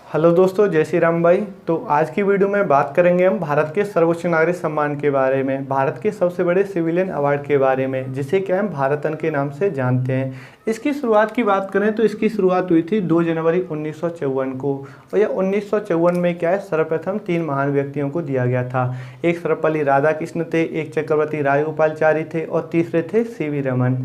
Hello दोस्तों, जय श्री राम भाई। तो आज की वीडियो में बात करेंगे हम भारत के सर्वोच्च नागरिक सम्मान के बारे में, भारत के सबसे बड़े सिविलियन अवार्ड के बारे में, जिसे क्या हम भारत रत्न के नाम से जानते हैं। इसकी शुरुआत की बात करें तो इसकी शुरुआत हुई थी 2 जनवरी 1954 को। और यह 1954 में क्या है, सर्वप्रथम 3 महान व्यक्तियों को दिया गया था। एक सर्वपल्ली राधाकृष्ण थे, एक चक्रवर्ती राजगोपालाचारी थे और तीसरे थे सीवी रमन।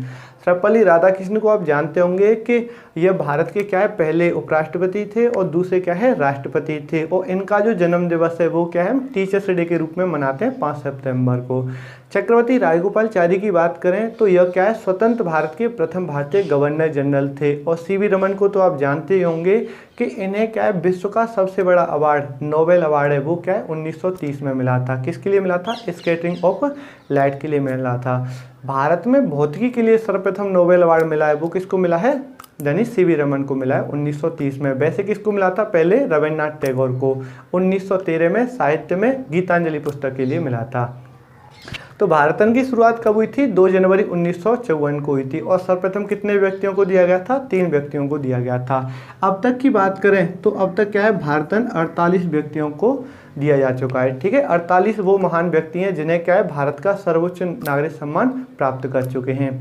सर्वपल्ली राधाकृष्ण को आप जानते होंगे कि यह भारत के क्या है पहले उपराष्ट्रपति थे और दूसरे क्या है राष्ट्रपति थे। और इनका जो जन्म दिवस है वो क्या है, हम टीचर्स डे के रूप में मनाते हैं 5 सितंबर को। चक्रवर्ती राजगोपालाचारी की बात करें तो यह क्या है, स्वतंत्र भारत के प्रथम भारतीय गवर्नर जनरल थे। और सीवी रमन को तो आप जानते ही होंगे कि इन्हें क्या है विश्व का सबसे बड़ा अवार्ड, नोबेल अवार्ड है, वो क्या है 1930 में मिला था। किसके लिए मिला था? स्कैटरिंग ऑफ लाइट के लिए मिला था। भारत में भौतिकी के लिए सर्वप्रथम नोबेल अवार्ड मिला है, वो किसको मिला है? यानी सीवी रमन को मिला है 1930 में। वैसे किसको मिला था? पहले रविन्द्रनाथ टैगोर को 1913 में साहित्य में गीतांजलि पुस्तक के लिए मिला था। तो भारत रत्न की शुरुआत कब हुई थी? 2 जनवरी 1954 को हुई थी। और सर्वप्रथम कितने व्यक्तियों को दिया गया था? 3 व्यक्तियों को दिया गया था। अब तक की बात करें तो अब तक क्या है, भारत रत्न 48 व्यक्तियों को दिया जा चुका है। ठीक है, 48 वो महान व्यक्ति हैं जिन्हें क्या है भारत का सर्वोच्च नागरिक सम्मान प्राप्त कर चुके हैं।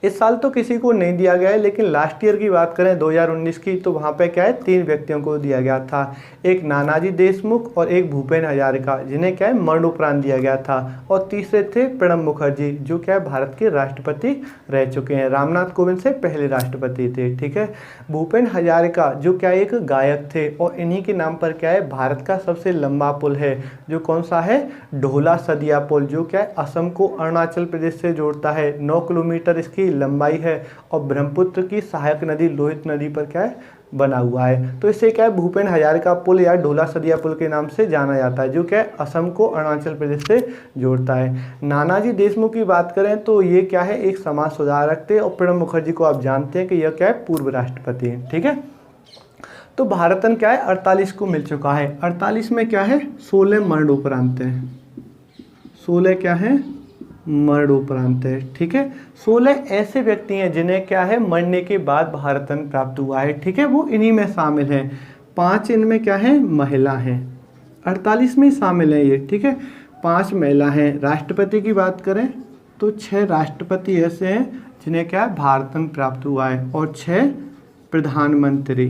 इस साल तो किसी को नहीं दिया गया है, लेकिन लास्ट ईयर की बात करें 2019 की, तो वहाँ पे क्या है 3 व्यक्तियों को दिया गया था। एक नानाजी देशमुख और एक भूपेन हजारिका, जिन्हें क्या है मरणोपरांत दिया गया था। और तीसरे थे प्रणब मुखर्जी, जो क्या है भारत के राष्ट्रपति रह चुके हैं, रामनाथ कोविंद से पहले राष्ट्रपति थे। ठीक है, भूपेन हजारिका जो क्या एक गायक थे, और इन्हीं के नाम पर क्या है भारत का सबसे लंबा पुल है, जो कौन सा है? ढोला सदिया पुल, जो क्या है असम को अरुणाचल प्रदेश से जोड़ता है। 9 किलोमीटर इसकी लंबाई है और ब्रह्मपुत्र की सहायक नदी लोहित नदी पर क्या है बना हुआ है। तो इसे क्या है भूपेन हजारिका पुल या ढोला सदिया पुल के नाम से जाना जाता है, जो क्या है असम को अरुणाचल प्रदेश से जोड़ता है। नानाजी देशमुख की बात करें तो ये क्या है एक समाज सुधारक थे। और प्रणब मुखर्जी को आप जानते हैं कि यह क्या है पूर्व राष्ट्रपति हैं। ठीक है, तो भारत रत्न क्या है 48 को मिल चुका है। 48 में क्या है 16 मरणोपरांत हैं। 16 क्या है मरणोपरांत है। ठीक है, 16 ऐसे व्यक्ति हैं जिन्हें क्या है मरने के बाद भारत रत्न प्राप्त हुआ है। ठीक है, वो इन्हीं में शामिल हैं। 5 इनमें क्या है महिला हैं, 48 में शामिल है ये। ठीक है, 5 महिला हैं। राष्ट्रपति की बात करें तो 6 राष्ट्रपति ऐसे हैं जिन्हें क्या है भारत रत्न प्राप्त हुआ है, और 6 प्रधानमंत्री।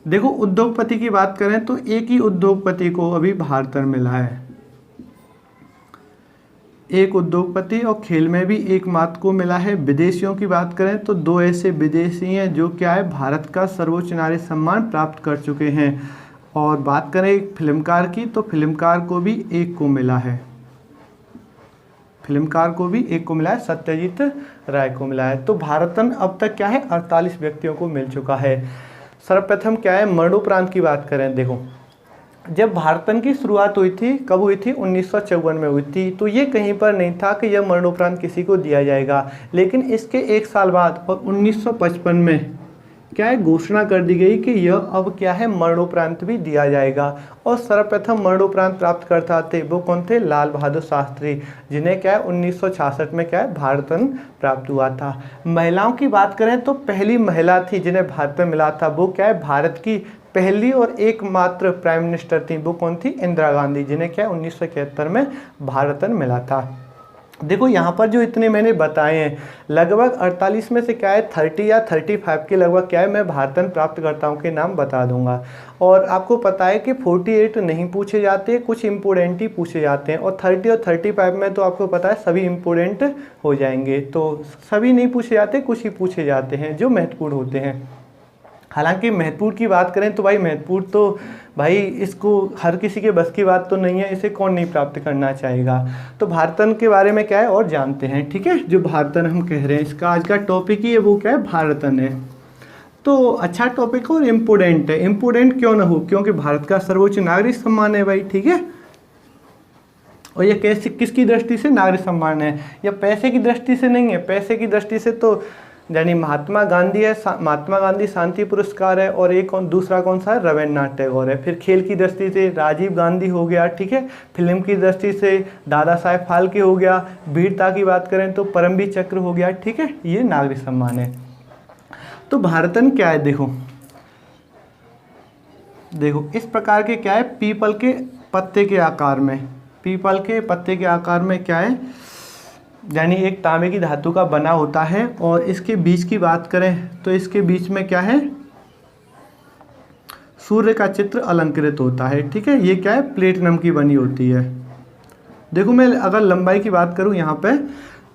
देखो, उद्योगपति की बात करें तो एक ही उद्योगपति को अभी भारत रत्न मिला है, एक उद्योगपति। और खेल में भी एक मात्र को मिला है। विदेशियों की बात करें तो 2 ऐसे विदेशी हैं जो क्या है भारत का सर्वोच्च नागरिक सम्मान प्राप्त कर चुके हैं। और बात करें एक फिल्मकार की, तो फिल्मकार को भी एक को मिला है, फिल्मकार को भी एक को मिला है, सत्यजीत राय को मिला है। तो भारत रत्न अब तक क्या है 48 व्यक्तियों को मिल चुका है। सर्वप्रथम क्या है मरणोपरांत की बात करें, देखो जब भारत रत्न की शुरुआत हुई थी, कब हुई थी? 1954 में हुई थी। तो ये कहीं पर नहीं था कि यह मरणोपरांत किसी को दिया जाएगा। लेकिन इसके 1 साल बाद और 1955 में क्या है घोषणा कर दी गई कि यह अब क्या है मरणोपरांत भी दिया जाएगा। और सर्वप्रथम मरणोपरांत प्राप्त करता थे वो कौन थे? लाल बहादुर शास्त्री, जिन्हें क्या है 1966 में क्या है भारत रत्न प्राप्त हुआ था। महिलाओं की बात करें तो पहली महिला थी जिन्हें भारत रत्न मिला था, वो क्या है भारत की पहली और एकमात्र प्राइम मिनिस्टर थी, वो कौन थी? इंदिरा गांधी, जिन्हें क्या 1971 में भारत रत्न मिला था। देखो यहाँ पर जो इतने मैंने बताए हैं, लगभग 48 में से क्या है 30 या 35 के लगभग क्या है मैं भारत रत्न प्राप्तकर्ताओं के नाम बता दूंगा। और आपको पता है कि 48 नहीं पूछे जाते, कुछ इम्पोर्टेंट ही पूछे जाते हैं। और 30 और 35 में तो आपको पता है सभी इम्पोर्टेंट हो जाएंगे। तो सभी नहीं पूछे जाते, कुछ ही पूछे जाते हैं जो महत्वपूर्ण होते हैं। हालांकि महत्वपूर्ण की बात करें तो भाई महत्वपूर्ण तो भाई इसको हर किसी के बस की बात तो नहीं है, इसे कौन नहीं प्राप्त करना चाहेगा। तो भारत रत्न के बारे में क्या है और जानते हैं। ठीक है, जो भारत रत्न हम कह रहे हैं इसका आज का टॉपिक ही है वो क्या है भारत रत्न है। तो अच्छा टॉपिक और इम्पोर्टेंट है। इम्पोर्टेंट क्यों ना हो? क्योंकि भारत का सर्वोच्च नागरिक सम्मान है भाई। ठीक है, और ये कैसे किसकी दृष्टि से नागरिक सम्मान है? या पैसे की दृष्टि से नहीं है। पैसे की दृष्टि से तो यानी महात्मा गांधी है, महात्मा गांधी शांति पुरस्कार है, और एक दूसरा कौन सा है? रविन्द्रनाथ टैगोर है। फिर खेल की दृष्टि से राजीव गांधी हो गया। ठीक है, फिल्म की दृष्टि से दादा साहेब फाल्के हो गया। वीरता की बात करें तो परमवीर चक्र हो गया। ठीक है, ये नागरिक सम्मान है। तो भारतन क्या है, देखो देखो इस प्रकार के क्या है, पीपल के पत्ते के आकार में, पीपल के पत्ते के आकार में क्या है, यानी एक तांबे की धातु का बना होता है। और इसके बीच की बात करें तो इसके बीच में क्या है, सूर्य का चित्र अलंकृत होता है। ठीक है, ये क्या है, प्लेटिनम की बनी होती है। देखो मैं अगर लंबाई की बात करूं यहाँ पे,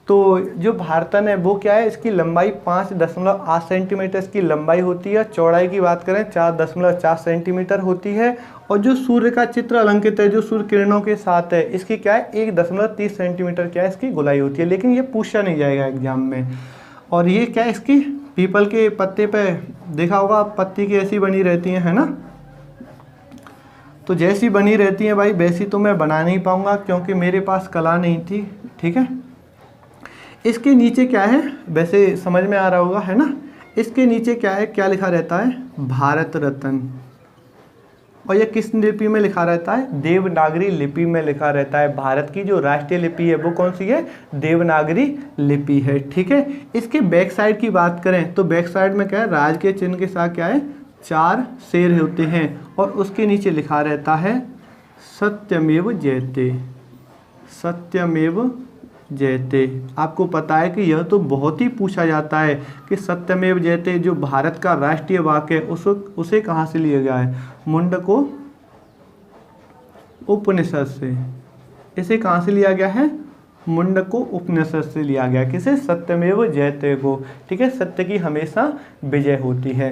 तो जो भारतन है वो क्या है, इसकी लंबाई 5.8 सेंटीमीटर इसकी लंबाई होती है। चौड़ाई की बात करें 4.4 सेंटीमीटर होती है। और जो सूर्य का चित्र अलंकृत है, जो सूर्य किरणों के साथ है, इसकी क्या है 1.30 सेंटीमीटर क्या है इसकी गोलाई होती है। लेकिन ये पूछा नहीं जाएगा एग्जाम में। और ये क्या है, इसकी पीपल के पत्ते पे देखा होगा पत्ती की ऐसी बनी रहती है ना। तो जैसी बनी रहती है भाई वैसी तो मैं बना नहीं पाऊंगा क्योंकि मेरे पास कला नहीं थी। ठीक है, इसके नीचे क्या है, वैसे समझ में आ रहा होगा है ना। इसके नीचे क्या है, क्या लिखा रहता है, भारत रत्न। और ये किस लिपि में लिखा रहता है, देवनागरी लिपि में लिखा रहता है। भारत की जो राष्ट्रीय लिपि है वो कौन सी है, देवनागरी लिपि है। ठीक है, इसके बैक साइड की बात करें तो बैक साइड में क्या है, राज के चिन्ह के साथ क्या है, 4 शेर होते हैं। और उसके नीचे लिखा रहता है सत्यमेव जयते, सत्यमेव जयते। आपको पता है कि यह तो बहुत ही पूछा जाता है कि सत्यमेव जयते जो भारत का राष्ट्रीय वाक्य है उसे कहाँ से लिया गया है, मुंडको उपनिषद से। इसे कहाँ से लिया गया है, मुंडको उपनिषद से लिया गया। किसे, सत्यमेव जयते को। ठीक है, सत्य की हमेशा विजय होती है।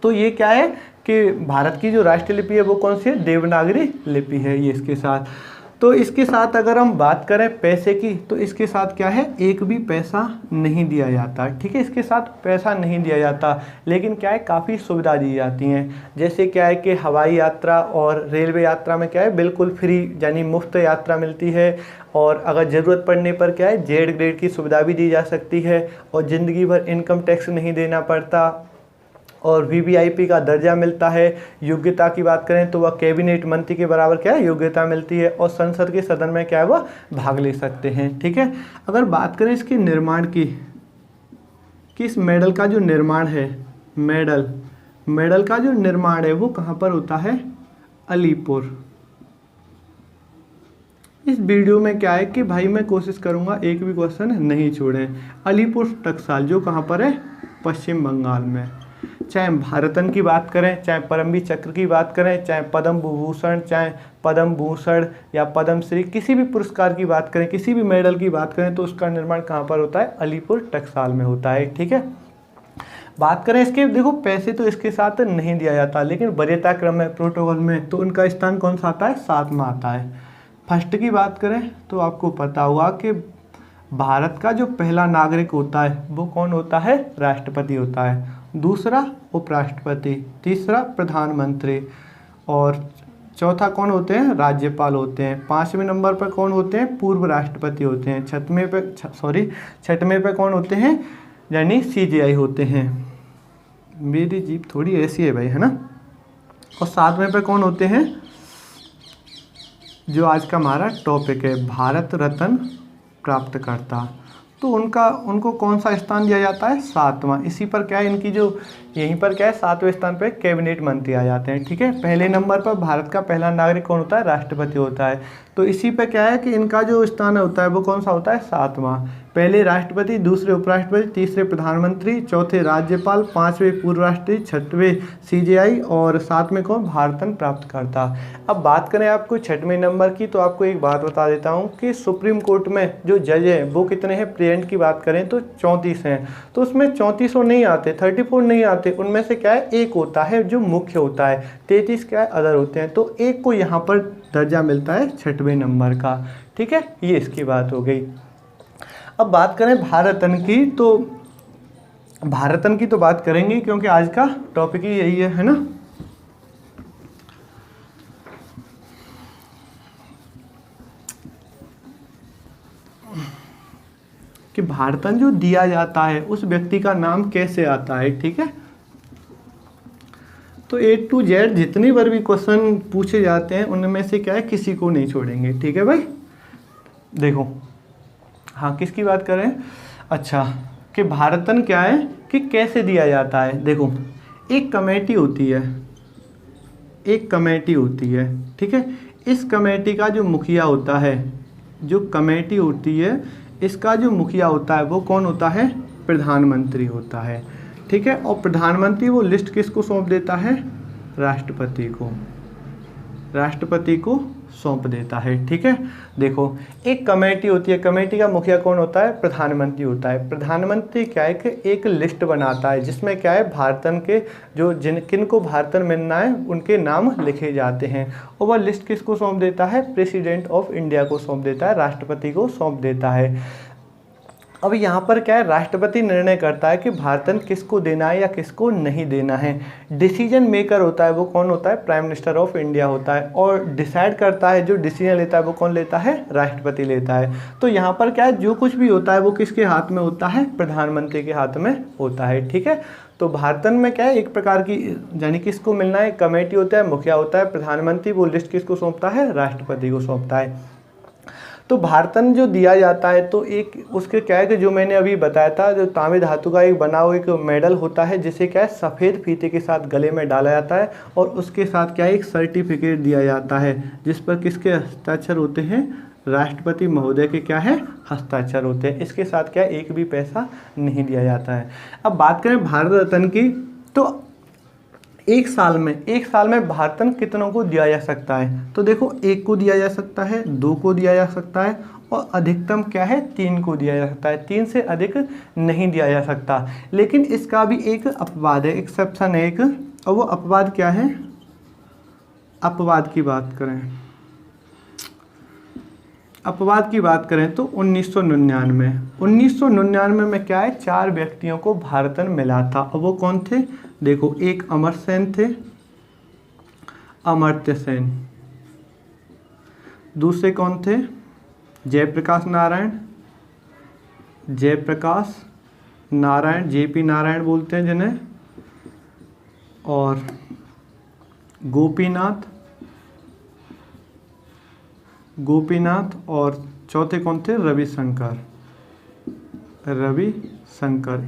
तो ये क्या है कि भारत की जो राष्ट्रीय लिपि है वो कौन सी है, देवनागरी लिपि है ये इसके साथ। तो इसके साथ अगर हम बात करें पैसे की तो इसके साथ क्या है, एक भी पैसा नहीं दिया जाता। ठीक है, इसके साथ पैसा नहीं दिया जाता, लेकिन क्या है काफ़ी सुविधा दी जाती हैं। जैसे क्या है कि हवाई यात्रा और रेलवे यात्रा में क्या है बिल्कुल फ्री यानी मुफ्त यात्रा मिलती है। और अगर ज़रूरत पड़ने पर क्या है जेड ग्रेड की सुविधा भी दी जा सकती है। और ज़िंदगी भर इनकम टैक्स नहीं देना पड़ता। और वीवीआईपी का दर्जा मिलता है। योग्यता की बात करें तो वह कैबिनेट मंत्री के बराबर क्या है योग्यता मिलती है। और संसद के सदन में क्या है वह भाग ले सकते हैं। ठीक है, अगर बात करें इसके निर्माण की, किस मेडल का जो निर्माण है, मेडल का जो निर्माण है वो कहाँ पर होता है, अलीपुर। इस वीडियो में क्या है कि भाई मैं कोशिश करूँगा एक भी क्वेश्चन नहीं छोड़ें। अलीपुर टकसाल जो कहाँ पर है, पश्चिम बंगाल में। चाहे भारतन की बात करें, चाहे परमवीर चक्र की बात करें, चाहे पद्म विभूषण, चाहे पद्म भूषण या पद्म श्री, किसी भी पुरस्कार की बात करें, किसी भी मेडल की बात करें तो उसका निर्माण कहाँ पर होता है, अलीपुर टकसाल में होता है। ठीक है, बात करें इसके, देखो पैसे तो इसके साथ नहीं दिया जाता, लेकिन वरीयता क्रम में प्रोटोकॉल में तो उनका स्थान कौन सा आता है, 7वां आता है। फर्स्ट की बात करें तो आपको पता होगा कि भारत का जो पहला नागरिक होता है वो कौन होता है, राष्ट्रपति होता है। दूसरा उपराष्ट्रपति, तीसरा प्रधानमंत्री, और चौथा कौन होते हैं, राज्यपाल होते हैं। 5वें नंबर पर कौन होते हैं, पूर्व राष्ट्रपति होते हैं। छठवें पे कौन होते हैं, यानी सीजीआई होते हैं। मेरी जीप थोड़ी ऐसी है भाई, है ना। और 7वें पे कौन होते हैं, जो आज का हमारा टॉपिक है, भारत रत्न प्राप्तकर्ता। तो उनको कौन सा स्थान दिया जाता है, 7वां। इसी पर क्या है इनकी जो, यहीं पर क्या है 7वें स्थान पर कैबिनेट मंत्री आ जाते हैं। ठीक है, पहले नंबर पर भारत का पहला नागरिक कौन होता है, राष्ट्रपति होता है। तो इसी पे क्या है कि इनका जो स्थान होता है वो कौन सा होता है, 7वां। पहले राष्ट्रपति, दूसरे उपराष्ट्रपति, तीसरे प्रधानमंत्री, चौथे राज्यपाल, 5वें पूर्व राष्ट्रपति, 6वें सीजीआई और 7वें कौन, भारत रत्न प्राप्त करता। अब बात करें आपको 6वें नंबर की तो आपको एक बात बता देता हूँ कि सुप्रीम कोर्ट में जो जज हैं वो कितने हैं, प्रेजेंट की बात करें तो 34 हैं। तो उसमें 34 नहीं आते, 34 नहीं आते, उनमें से क्या है एक होता है जो मुख्य होता है, 33 क्या है अदर होते हैं। तो एक को यहाँ पर दर्जा मिलता है 6वें नंबर का। ठीक है, ये इसकी बात हो गई। अब बात करें भारतन की तो भारतन की तो बात करेंगे क्योंकि आज का टॉपिक ही यही है ना। कि भारतन जो दिया जाता है उस व्यक्ति का नाम कैसे आता है। ठीक है, तो A to Z जितनी बार भी क्वेश्चन पूछे जाते हैं उनमें से क्या है किसी को नहीं छोड़ेंगे। ठीक है भाई, देखो हाँ किसकी बात करें, अच्छा कि भारतन क्या है कि कैसे दिया जाता है। देखो, एक कमेटी होती है, एक कमेटी होती है, ठीक है। इस कमेटी का जो मुखिया होता है, जो कमेटी होती है इसका जो मुखिया होता है वो कौन होता है? प्रधानमंत्री होता है, ठीक है। और प्रधानमंत्री वो लिस्ट किसको सौंप देता है? राष्ट्रपति को, राष्ट्रपति को सौंप देता है, ठीक है। देखो, एक कमेटी होती है, कमेटी का मुखिया कौन होता है? प्रधानमंत्री होता है। प्रधानमंत्री क्या है कि एक लिस्ट बनाता है जिसमें क्या है, भारतन के जो किन को भारतन मिलना है उनके नाम लिखे जाते हैं, और वह लिस्ट किसको सौंप देता है? प्रेसिडेंट ऑफ इंडिया को सौंप देता है, राष्ट्रपति को सौंप देता है। अब यहाँ पर क्या है, राष्ट्रपति निर्णय करता है कि भारतन किसको देना है या किसको नहीं देना है। डिसीजन मेकर होता है वो कौन होता है? प्राइम मिनिस्टर ऑफ इंडिया होता है। और डिसाइड करता है, जो डिसीजन लेता है वो कौन लेता है? राष्ट्रपति लेता है। तो यहाँ पर क्या है, जो कुछ भी होता है वो किसके हाथ में होता है? प्रधानमंत्री के हाथ में होता है, ठीक है। तो भारतन में क्या है, एक प्रकार की यानी किसको मिलना है, कमेटी होता है, मुखिया होता है, प्रधानमंत्री वो लिस्ट किसको सौंपता है? राष्ट्रपति को सौंपता है। तो भारतन जो दिया जाता है तो एक उसके क्या है कि जो मैंने अभी बताया था, जो तांबे धातु का एक बना हुआ एक मेडल होता है जिसे क्या है सफ़ेद फीते के साथ गले में डाला जाता है, और उसके साथ क्या है एक सर्टिफिकेट दिया जाता है जिस पर किसके हस्ताक्षर होते हैं? राष्ट्रपति महोदय के क्या है? हस्ताक्षर होते हैं। इसके साथ क्या है, एक भी पैसा नहीं दिया जाता है। अब बात करें भारत रत्न की, तो एक साल में भारतन कितनों को दिया जा सकता है? तो देखो, एक को दिया जा सकता है, दो को दिया जा सकता है, और अधिकतम क्या है, 3 को दिया जा सकता है। 3 से अधिक नहीं दिया जा सकता। लेकिन इसका भी एक अपवाद है, एक्सेप्शन है एक, और वो अपवाद क्या है? अपवाद की बात करें तो 1999 में क्या है, 4 व्यक्तियों को भारतन मिला था, और वो कौन थे? देखो, एक अमर सेन थे, अमर्त्य सेन। दूसरे कौन थे? जयप्रकाश नारायण, जेपी नारायण बोलते हैं जिन्हें, और गोपीनाथ, और चौथे कौन थे? रविशंकर।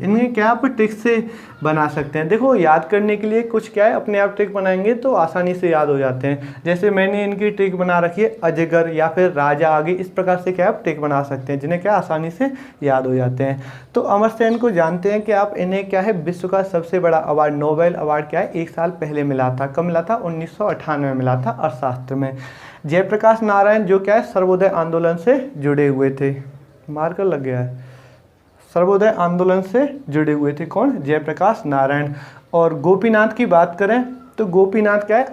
इनके क्या आप ट्रिक से बना सकते हैं। देखो, याद करने के लिए कुछ क्या है, अपने आप ट्रिक बनाएंगे तो आसानी से याद हो जाते हैं। जैसे मैंने इनकी ट्रिक बना रखी है, अजगर या फिर राजा आगे, इस प्रकार से क्या आप ट्रिक बना सकते हैं जिन्हें क्या आसानी से याद हो जाते हैं। तो अमर सेन को जानते हैं कि आप, इन्हें क्या है विश्व का सबसे बड़ा अवार्ड, नोबेल अवार्ड क्या है, 1 साल पहले मिला था। कब मिला था? 1998 में मिला था, अर्थशास्त्र में। जयप्रकाश नारायण जो क्या है सर्वोदय आंदोलन से जुड़े हुए थे, मार्कर लग गया है, सर्वोदय आंदोलन से जुड़े हुए थे कौन? जयप्रकाश नारायण। और गोपीनाथ की बात करें तो गोपीनाथ क्या है,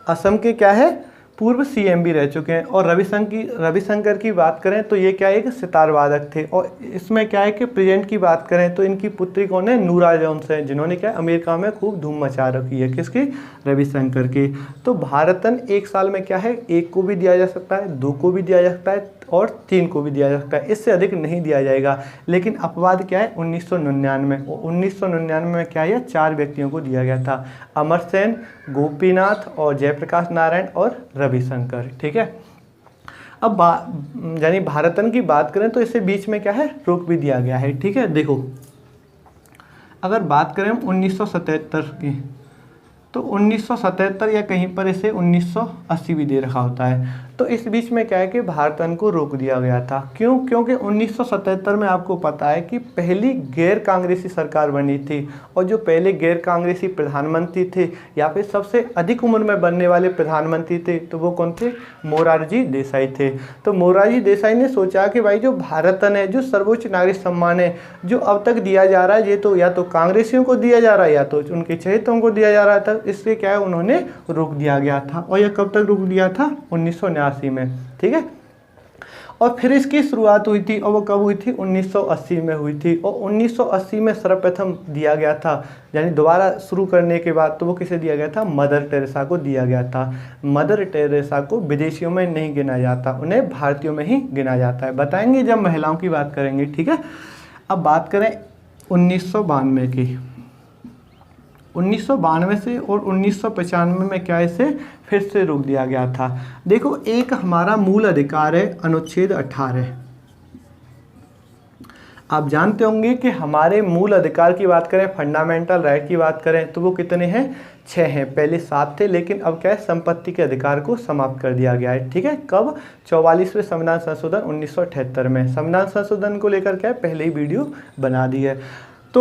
असम के क्या है पूर्व सीएम भी रह चुके हैं। और रविशंकर की बात करें तो ये क्या एक सितार वादक थे। और इसमें क्या है कि प्रेजेंट की बात करें तो इनकी पुत्री कौन है? नूरा जोन्स है, जिन्होंने क्या अमेरिका में खूब धूम मचा रखी है। किसकी? रविशंकर की। तो भारतन 1 साल में क्या है, 1 को भी दिया जा सकता है, 2 को भी दिया जा सकता है, और 3 को भी दिया जा सकता है। इससे अधिक नहीं दिया जाएगा। लेकिन अपवाद क्या है? 1999 में क्या है, 4 व्यक्तियों को दिया गया था, अमर सेन, गोपीनाथ और जयप्रकाश नारायण और रविशंकर, ठीक है। अब यानी भारतन की बात करें तो इससे बीच में क्या है, रोक भी दिया गया है, ठीक है। देखो, अगर बात करें 1977 की, तो 1977 या कहीं पर इसे 1980 भी दे रखा होता है। तो इस बीच में क्या है कि भारतन को रोक दिया गया था। क्यों? क्योंकि 1977 में आपको पता है कि पहली गैर कांग्रेसी सरकार बनी थी, और जो पहले गैर कांग्रेसी प्रधानमंत्री थे या फिर सबसे अधिक उम्र में बनने वाले प्रधानमंत्री थे, तो वो कौन थे? मोरारजी देसाई थे। तो मोरारजी देसाई ने सोचा कि भाई जो भारतन है, जो सर्वोच्च नागरिक सम्मान है, जो अब तक दिया जा रहा है, ये तो या तो कांग्रेसियों को दिया जा रहा है या तो उनके चहेतों को दिया जा रहा था। इसलिए क्या है, उन्होंने रोक दिया गया था। और यह कब तक रोक दिया था? 1979 में, ठीक है। और फिर इसकी शुरुआत हुई थी, और वो कब हुई थी? 1980 में हुई थी। और 1980 में सर्वप्रथम दिया गया था, यानी दोबारा शुरू करने के बाद, तो वो किसे दिया गया था? मदर टेरेसा को दिया गया था। मदर टेरेसा को विदेशियों में नहीं गिना जाता, उन्हें भारतीयों में ही गिना जाता है। बताएंगे जब महिलाओं की बात करेंगे, ठीक है। अब बात करें 1992 की। 1992 से और 1995 में क्या इसे फिर से रोक दिया गया था। देखो, एक हमारा मूल अधिकार है अनुच्छेद 18। आप जानते होंगे कि हमारे मूल अधिकार की बात करें, फंडामेंटल राइट की बात करें तो वो कितने हैं, 6 हैं। पहले 7 थे, लेकिन अब क्या है, संपत्ति के अधिकार को समाप्त कर दिया गया है। ठीक है, कब, 44वें संविधान संशोधन 1978 में। संविधान संशोधन को लेकर क्या है, पहले ही वीडियो बना दी है। तो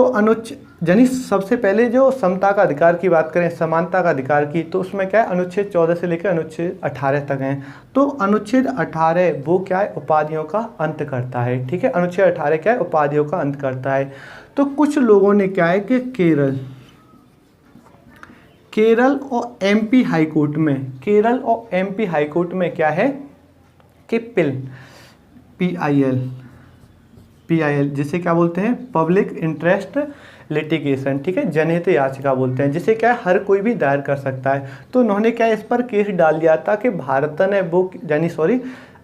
यानी सबसे पहले जो समता का अधिकार की बात करें, समानता का अधिकार की, तो उसमें क्या है, अनुच्छेद 14 से लेकर अनुच्छेद 18 तक हैं। तो अनुच्छेद 18 वो क्या है, उपाधियों का अंत करता है। ठीक है, अनुच्छेद 18 क्या है, उपाधियों का अंत करता है। तो कुछ लोगों ने क्या है कि केरल और एमपी हाईकोर्ट में, केरल और एमपी हाईकोर्ट में क्या है कि PIL जिसे क्या बोलते हैं, पब्लिक इंटरेस्ट लिटिगेशन। ठीक है, जनहित याचिका बोलते हैं, जिसे क्या है, हर कोई भी दायर कर सकता है। तो उन्होंने क्या इस पर केस डाल दिया था कि भारत ने वो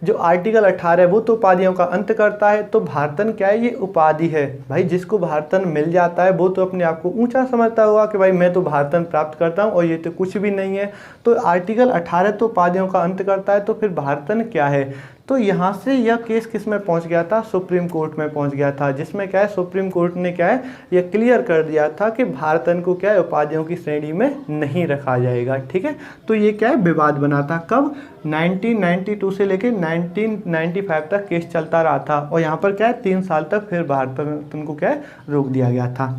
जो आर्टिकल 18 है वो तो उपाधियों का अंत करता है। तो भारतन क्या है, ये उपाधि है भाई, जिसको भारतन मिल जाता है वो तो अपने आप को ऊंचा समझता होगा कि भाई मैं तो भारतन प्राप्त करता हूँ और ये तो कुछ भी नहीं है। तो आर्टिकल 18 तो उपाधियों का अंत करता है, तो फिर भारतन क्या है। तो यहाँ से यह केस किस में पहुँच गया था, सुप्रीम कोर्ट में पहुँच गया था, जिसमें क्या है, सुप्रीम कोर्ट ने क्या है, यह क्लियर कर दिया था कि भारतन को क्या है, उपाधियों की श्रेणी में नहीं रखा जाएगा। ठीक है, तो ये क्या है, विवाद बना था। कब, 1992 से लेकर 1995 तक केस चलता रहा था, और यहाँ पर क्या है, 3 साल तक फिर भारतन को क्या है, रोक दिया गया था।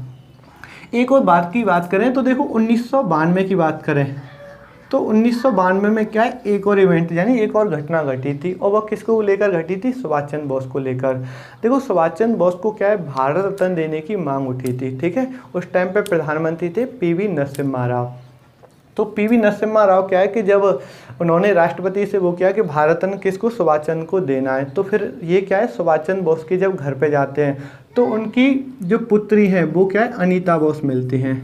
एक और बात की बात करें तो देखो 1992 की बात करें तो 1992 में क्या है, एक और इवेंट यानी एक और घटना घटी थी, और वह किसको लेकर घटी थी, सुभाष चंद्र बोस को लेकर। देखो सुभाष चंद्र बोस को क्या है, भारत रत्न देने की मांग उठी थी। ठीक है, उस टाइम पे प्रधानमंत्री थे PV नरसिम्हा राव। तो PV नरसिम्हा राव क्या है कि जब उन्होंने राष्ट्रपति से वो किया कि भारत रत्न किसको, सुभाष चंद्र को देना है, तो फिर ये क्या है, सुभाष चंद्र बोस के जब घर पे जाते हैं तो उनकी जो पुत्री है वो क्या है, अनीता बोस मिलती हैं।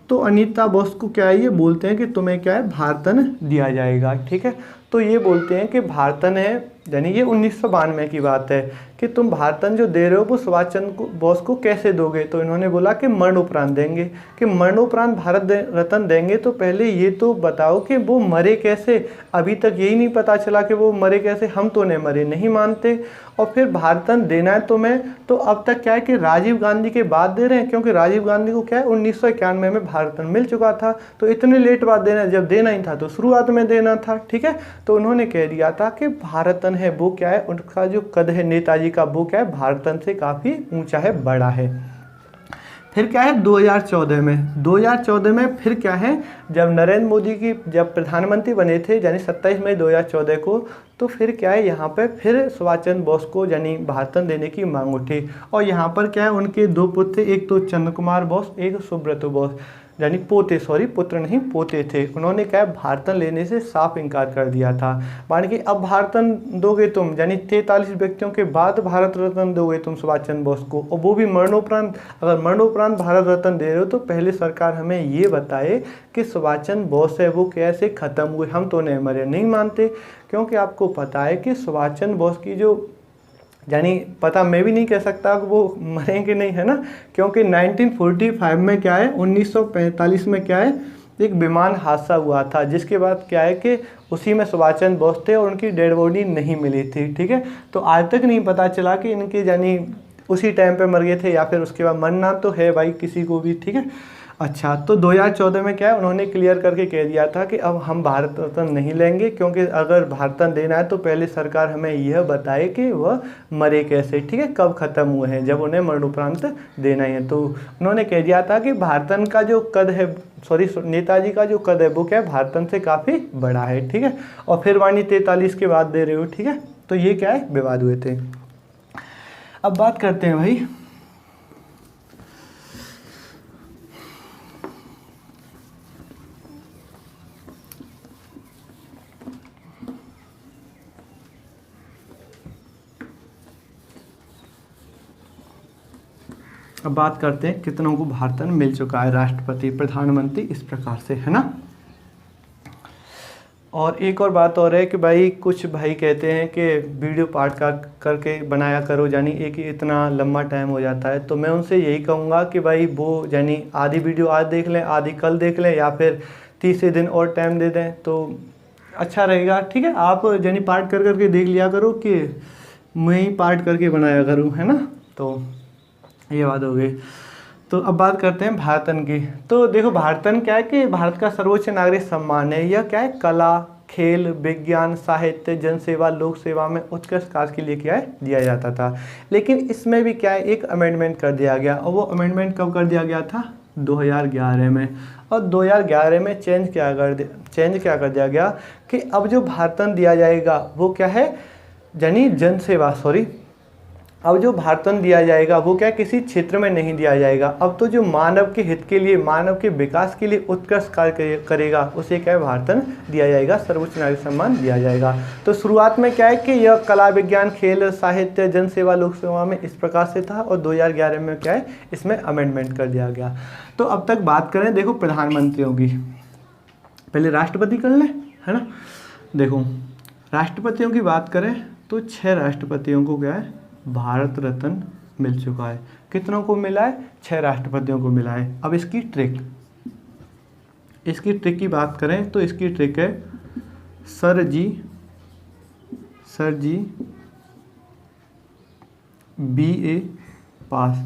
तो अनीता बोस को क्या है, ये बोलते हैं कि तुम्हें क्या है, भारत रत्न दिया जाएगा। ठीक है, तो ये बोलते हैं कि भारत रत्न है, यानी ये 1992 की बात है कि तुम भारत रत्न जो दे रहे हो वो सुभाष चंद्र बोस को कैसे दोगे। तो इन्होंने बोला कि मरणोपरांत देंगे, कि मरणोपरांत भारत रत्न देंगे। तो पहले ये तो बताओ कि वो मरे कैसे, अभी तक यही नहीं पता चला कि वो मरे कैसे, हम तो नहीं मरे, नहीं मानते। और फिर भारत रत्न देना है तुम्हें, तो अब तक क्या है कि राजीव गांधी के बाद दे रहे हैं, क्योंकि राजीव गांधी को क्या है 1991 में भारत रत्न मिल चुका था। तो इतने लेट बाद देना, जब देना ही था तो शुरुआत में देना था। ठीक है, तो उन्होंने कह दिया था कि भारत रत्न है वो क्या है, उनका जो कद है नेताजी का वो क्या है, भारत रत्न से काफ़ी ऊंचा है, बड़ा है। फिर क्या है 2014 में फिर क्या है, जब नरेंद्र मोदी की जब प्रधानमंत्री बने थे यानी 27 मई 2014 को, तो फिर क्या है, यहाँ पे फिर सुभाष चंद्र बोस को यानी भारत रत्न देने की मांग उठी। और यहाँ पर क्या है, उनके 2 पुत्र थे, एक तो चंद्र कुमार बोस, एक सुब्रत बोस, यानी पोते, सॉरी पुत्र नहीं पोते थे। उन्होंने क्या है, भारत रत्न लेने से साफ इनकार कर दिया था। मान कि अब भारत रत्न दोगे तुम, यानी 43 व्यक्तियों के बाद भारत रत्न दोगे तुम सुभाष चंद्र बोस को, और वो भी मरणोपरांत। अगर मरणोपरांत भारत रत्न दे रहे हो तो पहले सरकार हमें ये बताए कि सुभाष चंद्र बोस है वो कैसे ख़त्म हुए, हम तो नहीं मरे, नहीं मानते। क्योंकि आपको पता है कि सुभाष चंद्र बोस की जो, यानी पता मैं भी नहीं कह सकता कि वो मरेंगे नहीं, है ना, क्योंकि 1945 में क्या है, 1945 में क्या है, एक विमान हादसा हुआ था, जिसके बाद क्या है कि उसी में सुभाष चंद्र बोस थे और उनकी डेड बॉडी नहीं मिली थी। ठीक है, तो आज तक नहीं पता चला कि इनके यानी उसी टाइम पे मर गए थे या फिर उसके बाद, मरना तो है भाई किसी को भी। ठीक है, अच्छा, तो 2014 में क्या है, उन्होंने क्लियर करके कह दिया था कि अब हम भारत रत्न नहीं लेंगे, क्योंकि अगर भारत रत्न देना है तो पहले सरकार हमें यह बताए कि वह मरे कैसे। ठीक है, कब ख़त्म हुए हैं, जब उन्हें मरणोपरांत देना है। तो उन्होंने कह दिया था कि भारत रत्न का जो कद है, सॉरी नेताजी का जो कद है वो क्या है, भारत रत्न से काफ़ी बड़ा है। ठीक है, और फिर वाणी 43 के बाद दे रहे हो। ठीक है, तो ये क्या है, विवाद हुए थे। अब बात करते हैं भाई अब बात करते हैं कितनों को भारत रत्न मिल चुका है, राष्ट्रपति, प्रधानमंत्री, इस प्रकार से, है ना। और एक और बात और है कि भाई कुछ भाई कहते हैं कि वीडियो पार्ट का करके बनाया करो, यानी एक इतना लंबा टाइम हो जाता है। तो मैं उनसे यही कहूँगा कि भाई वो यानी आधी वीडियो आज देख लें, आधी कल देख लें, या फिर तीसरे दिन और टाइम दे दें तो अच्छा रहेगा। ठीक है, आप यानी पार्ट कर करके देख लिया करो कि मैं ही पार्ट करके बनाया करूँ, है ना। तो ये बात हो गई। तो अब बात करते हैं भारतन की। तो देखो भारतन क्या है कि भारत का सर्वोच्च नागरिक सम्मान है। यह क्या है, कला, खेल, विज्ञान, साहित्य, जनसेवा, लोक सेवा में उत्कृष्ट कार्य के लिए क्या है दिया जाता था। लेकिन इसमें भी क्या है, एक अमेंडमेंट कर दिया गया, और वो अमेंडमेंट कब कर दिया गया था, 2011 में। और 2011 में चेंज क्या कर दिया गया कि अब जो भारतन दिया जाएगा वो क्या है, यानी अब जो भारतन दिया जाएगा वो क्या किसी क्षेत्र में नहीं दिया जाएगा। अब तो जो मानव के हित के लिए, मानव के विकास के लिए उत्कृष्ट कार्य करेगा उसे क्या है भारतन दिया जाएगा, सर्वोच्च नागरिक सम्मान दिया जाएगा। तो शुरुआत में क्या है कि यह कला, विज्ञान, खेल, साहित्य, जनसेवा, लोक सेवा में इस प्रकार से था, और 2011 में क्या है इसमें अमेंडमेंट कर दिया गया। तो अब तक बात करें देखो प्रधानमंत्रियों की, पहले राष्ट्रपति कर लें, है ना। देखो राष्ट्रपतियों की बात करें तो 6 राष्ट्रपतियों को क्या है भारत रत्न मिल चुका है। कितनों को मिला है, 6 राष्ट्रपतियों को मिला है। अब इसकी ट्रिक की बात करें तो इसकी ट्रिक है सर जी BA पास।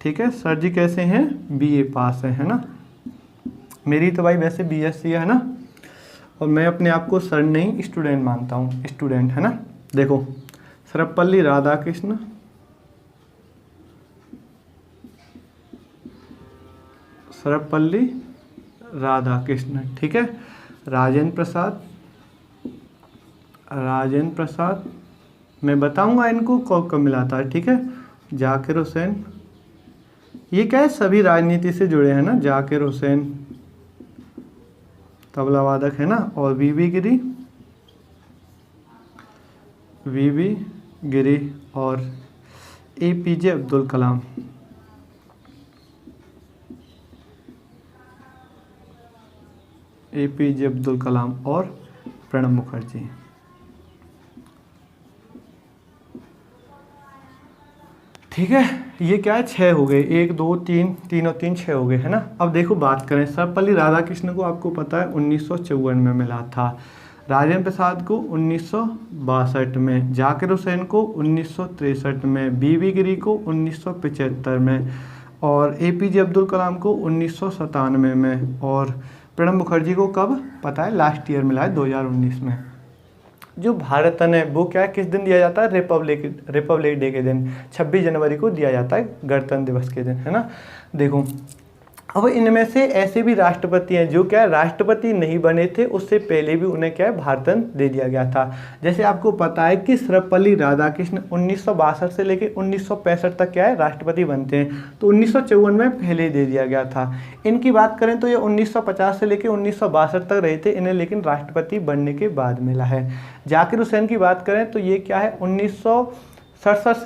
ठीक है, सर जी कैसे हैं, BA पास है ना। मेरी तो भाई वैसे BSc है ना, और मैं अपने आप को सर नहीं स्टूडेंट मानता हूँ, स्टूडेंट है ना। देखो सर्वपल्ली राधाकृष्ण, ठीक है। राजेंद्र प्रसाद, मैं बताऊंगा इनको कब कब मिला था, ठीक है। जाकिर हुसैन, ये क्या है सभी राजनीति से जुड़े हैं ना। जाकिर हुसैन तबला वादक है ना, और वीवी गिरी और APJ अब्दुल कलाम। और प्रणब मुखर्जी। ठीक है, ये क्या है 6 हो गए, 1 2 3 3 और 3 6 हो गए, है ना। अब देखो बात करें, सर्वपल्ली राधाकृष्ण को आपको पता है 1954 में मिला था, राजेंद्र प्रसाद को 1962 में, जाकिर हुसैन को 1963 में, वीवी गिरी को 1975 में, और APJ अब्दुल कलाम को 1997 में, और प्रणब मुखर्जी को कब पता है, लास्ट ईयर मिला है 2019 में। जो भारत रत्न है वो क्या किस दिन दिया जाता है, रिपब्लिक डे के दिन, 26 जनवरी को दिया जाता है, गणतंत्र दिवस के दिन, है ना। देखो अब इनमें से ऐसे भी राष्ट्रपति हैं जो क्या राष्ट्रपति नहीं बने थे, उससे पहले भी उन्हें क्या है भारत रत्न दे दिया गया था। जैसे आपको पता है कि सर्वपल्ली राधाकृष्ण 1962 से लेकर 1965 तक क्या है राष्ट्रपति बनते हैं, तो 1954 में पहले दे दिया गया था। इनकी बात करें तो ये 1950 से लेकर 1962 तक रहे थे इन्हें, लेकिन राष्ट्रपति बनने के बाद मिला है। जाकिर हुसैन की बात करें तो ये क्या है 1967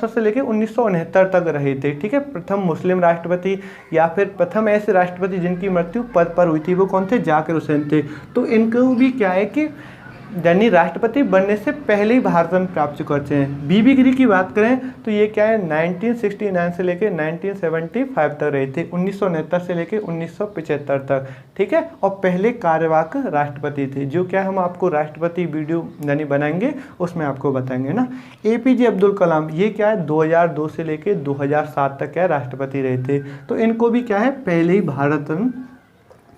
से लेकर 1969 तक रहे थे, ठीक है। प्रथम मुस्लिम राष्ट्रपति या फिर प्रथम ऐसे राष्ट्रपति जिनकी मृत्यु पद पर हुई थी वो कौन थे, जाकिर हुसैन थे। तो इनको भी क्या है कि यानी राष्ट्रपति बनने से पहले ही भारत रत्न प्राप्त करते हैं। बीबी गिरी की बात करें तो ये क्या है 1969 से लेकर 1975 तक रहे थे, 1969 से लेकर 1975 तक, ठीक है। और पहले कार्यवाहक राष्ट्रपति थे, जो क्या हम आपको राष्ट्रपति वीडियो यानी बनाएंगे उसमें आपको बताएंगे ना। APJ अब्दुल कलाम ये क्या है 2002 से लेकर 2007 तक क्या राष्ट्रपति रहे थे, तो इनको भी क्या है पहले ही भारत रत्न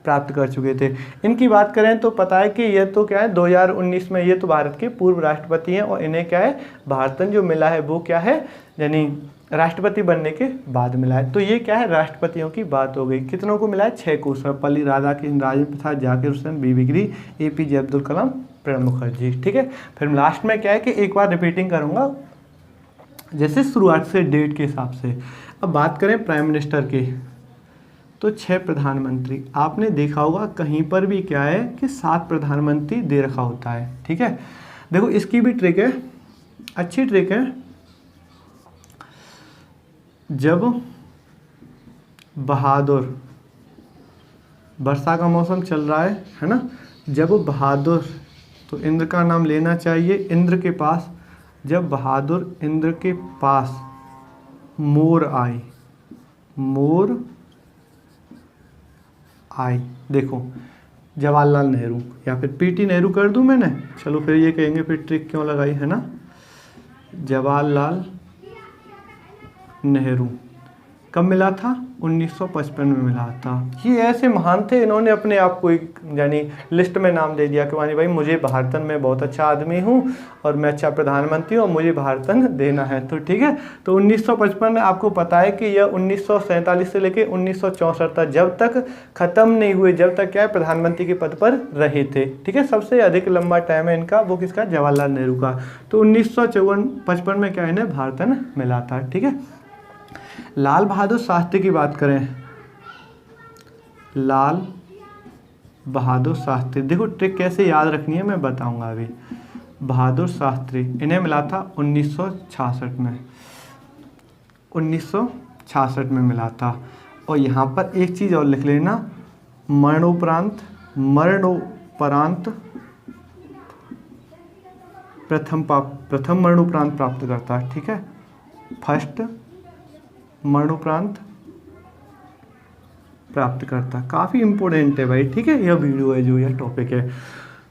प्राप्त कर चुके थे। इनकी बात करें तो पता है कि ये तो क्या है 2019 में ये तो भारत के पूर्व राष्ट्रपति हैं, और इन्हें क्या है भारत रत्न जो मिला है वो क्या है यानी राष्ट्रपति बनने के बाद मिला है। तो ये क्या है राष्ट्रपतियों की बात हो गई। कितनों को मिला है 6 को, सर्वपल्ली राधाकृष्ण, राजेंद्र प्रसाद, जाकिर हुसैन, बीबी गिरी, APJ अब्दुल कलाम, प्रणब मुखर्जी, ठीक है। फिर लास्ट में क्या है कि एक बार रिपीटिंग करूँगा जैसे शुरुआत से डेट के हिसाब से। अब बात करें प्राइम मिनिस्टर की तो 6 प्रधानमंत्री, आपने देखा होगा कहीं पर भी क्या है कि 7 प्रधानमंत्री दे रखा होता है, ठीक है। देखो इसकी भी ट्रिक है, अच्छी ट्रिक है। जब बहादुर, वर्षा का मौसम चल रहा है ना, जब बहादुर तो इंद्र का नाम लेना चाहिए, इंद्र के पास, जब बहादुर इंद्र के पास मोर आई, मोर आई, देखो जवाहरलाल नेहरू या फिर PT नेहरू कर दूं मैंने, चलो फिर ये कहेंगे फिर ट्रिक क्यों लगाई, है ना। जवाहरलाल नेहरू। कब मिला था? 1955 में मिला था। ये ऐसे महान थे, इन्होंने अपने आप को एक यानी लिस्ट में नाम दे दिया कि मानी भाई मुझे भारतन में बहुत अच्छा आदमी हूँ और मैं अच्छा प्रधानमंत्री हूँ और मुझे भारतन देना है। तो ठीक है, तो 1955 में आपको पता है कि यह 1947 से लेके 1964 तक, जब तक ख़त्म नहीं हुए, जब तक क्या है प्रधानमंत्री के पद पर रहे थे। ठीक है, सबसे अधिक लंबा टाइम है इनका, वो किसका? जवाहरलाल नेहरू का। तो 1955 में क्या इन्हें भारतन मिला था। ठीक है, लाल बहादुर शास्त्री की बात करें, लाल बहादुर शास्त्री, देखो ट्रिक कैसे याद रखनी है मैं बताऊंगा अभी। बहादुर शास्त्री, इन्हें मिला था 1966 में, 1966 में मिला था। और यहाँ पर एक चीज़ और लिख लेना, मरणोपरांत प्रथम मरणोपरांत प्राप्त करता। ठीक है, फर्स्ट मरणोपरांत प्राप्त करता, काफ़ी इंपॉर्टेंट है भाई। ठीक है, यह वीडियो है जो यह टॉपिक है।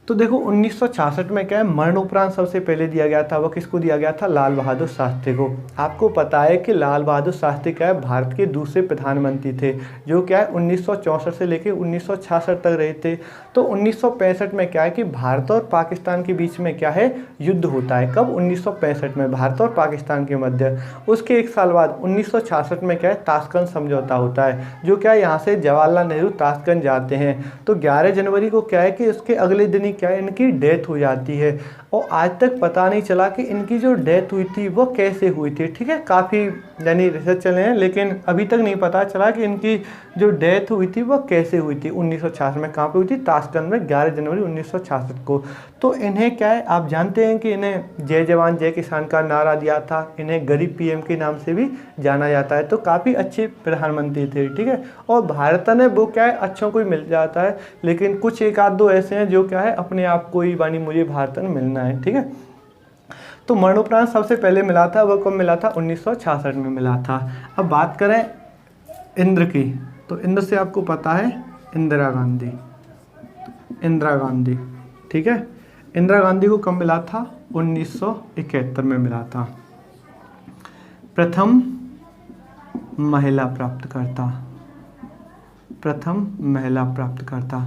तो देखो 1966 में क्या है, मरणोपरांत सबसे पहले दिया गया था, वो किसको दिया गया था? लाल बहादुर शास्त्री को। आपको पता है कि लाल बहादुर शास्त्री क्या है, भारत के दूसरे प्रधानमंत्री थे, जो क्या है 1964 से लेकर 1966 तक रहे थे। तो 1965 में क्या है कि भारत और पाकिस्तान के बीच में क्या है, युद्ध होता है। कब? 1965 में, भारत और पाकिस्तान के मध्य। उसके एक साल बाद 1966 में क्या है, ताशकंद समझौता होता है, जो क्या है यहाँ से जवाहरलाल नेहरू ताशकंद जाते हैं। तो 11 जनवरी को क्या है कि उसके अगले दिन क्या है इनकी डेथ हो जाती है। और आज तक पता नहीं चला कि इनकी जो डेथ हुई थी वो कैसे हुई थी। ठीक है, काफ़ी यानी रिसर्च चले हैं, लेकिन अभी तक नहीं पता चला कि इनकी जो डेथ हुई थी वो कैसे हुई थी। 1966 में कहाँ पे हुई थी? ताशकंद में, 11 जनवरी 1966 को। तो इन्हें क्या है, आप जानते हैं कि इन्हें जय जवान जय किसान का नारा दिया था, इन्हें गरीब पीएम के नाम से भी जाना जाता है। तो काफ़ी अच्छे प्रधानमंत्री थे। ठीक है, और भारत ने वो क्या है अच्छों को ही मिल जाता है, लेकिन कुछ एक आध दो ऐसे हैं जो क्या है अपने आप को ही बानी मुझे भारतन मिलना है। ठीक है, तो मरणोपरांत सबसे पहले मिला था, वो कब मिला था? 1966 में मिला था। अब बात करें इंद्र की, तो इंद्र से आपको पता है इंदिरा गांधी, इंदिरा गांधी। ठीक है, इंदिरा गांधी को कब मिला था? 1971 में मिला था। प्रथम महिला प्राप्तकर्ता, प्रथम महिला प्राप्तकर्ता।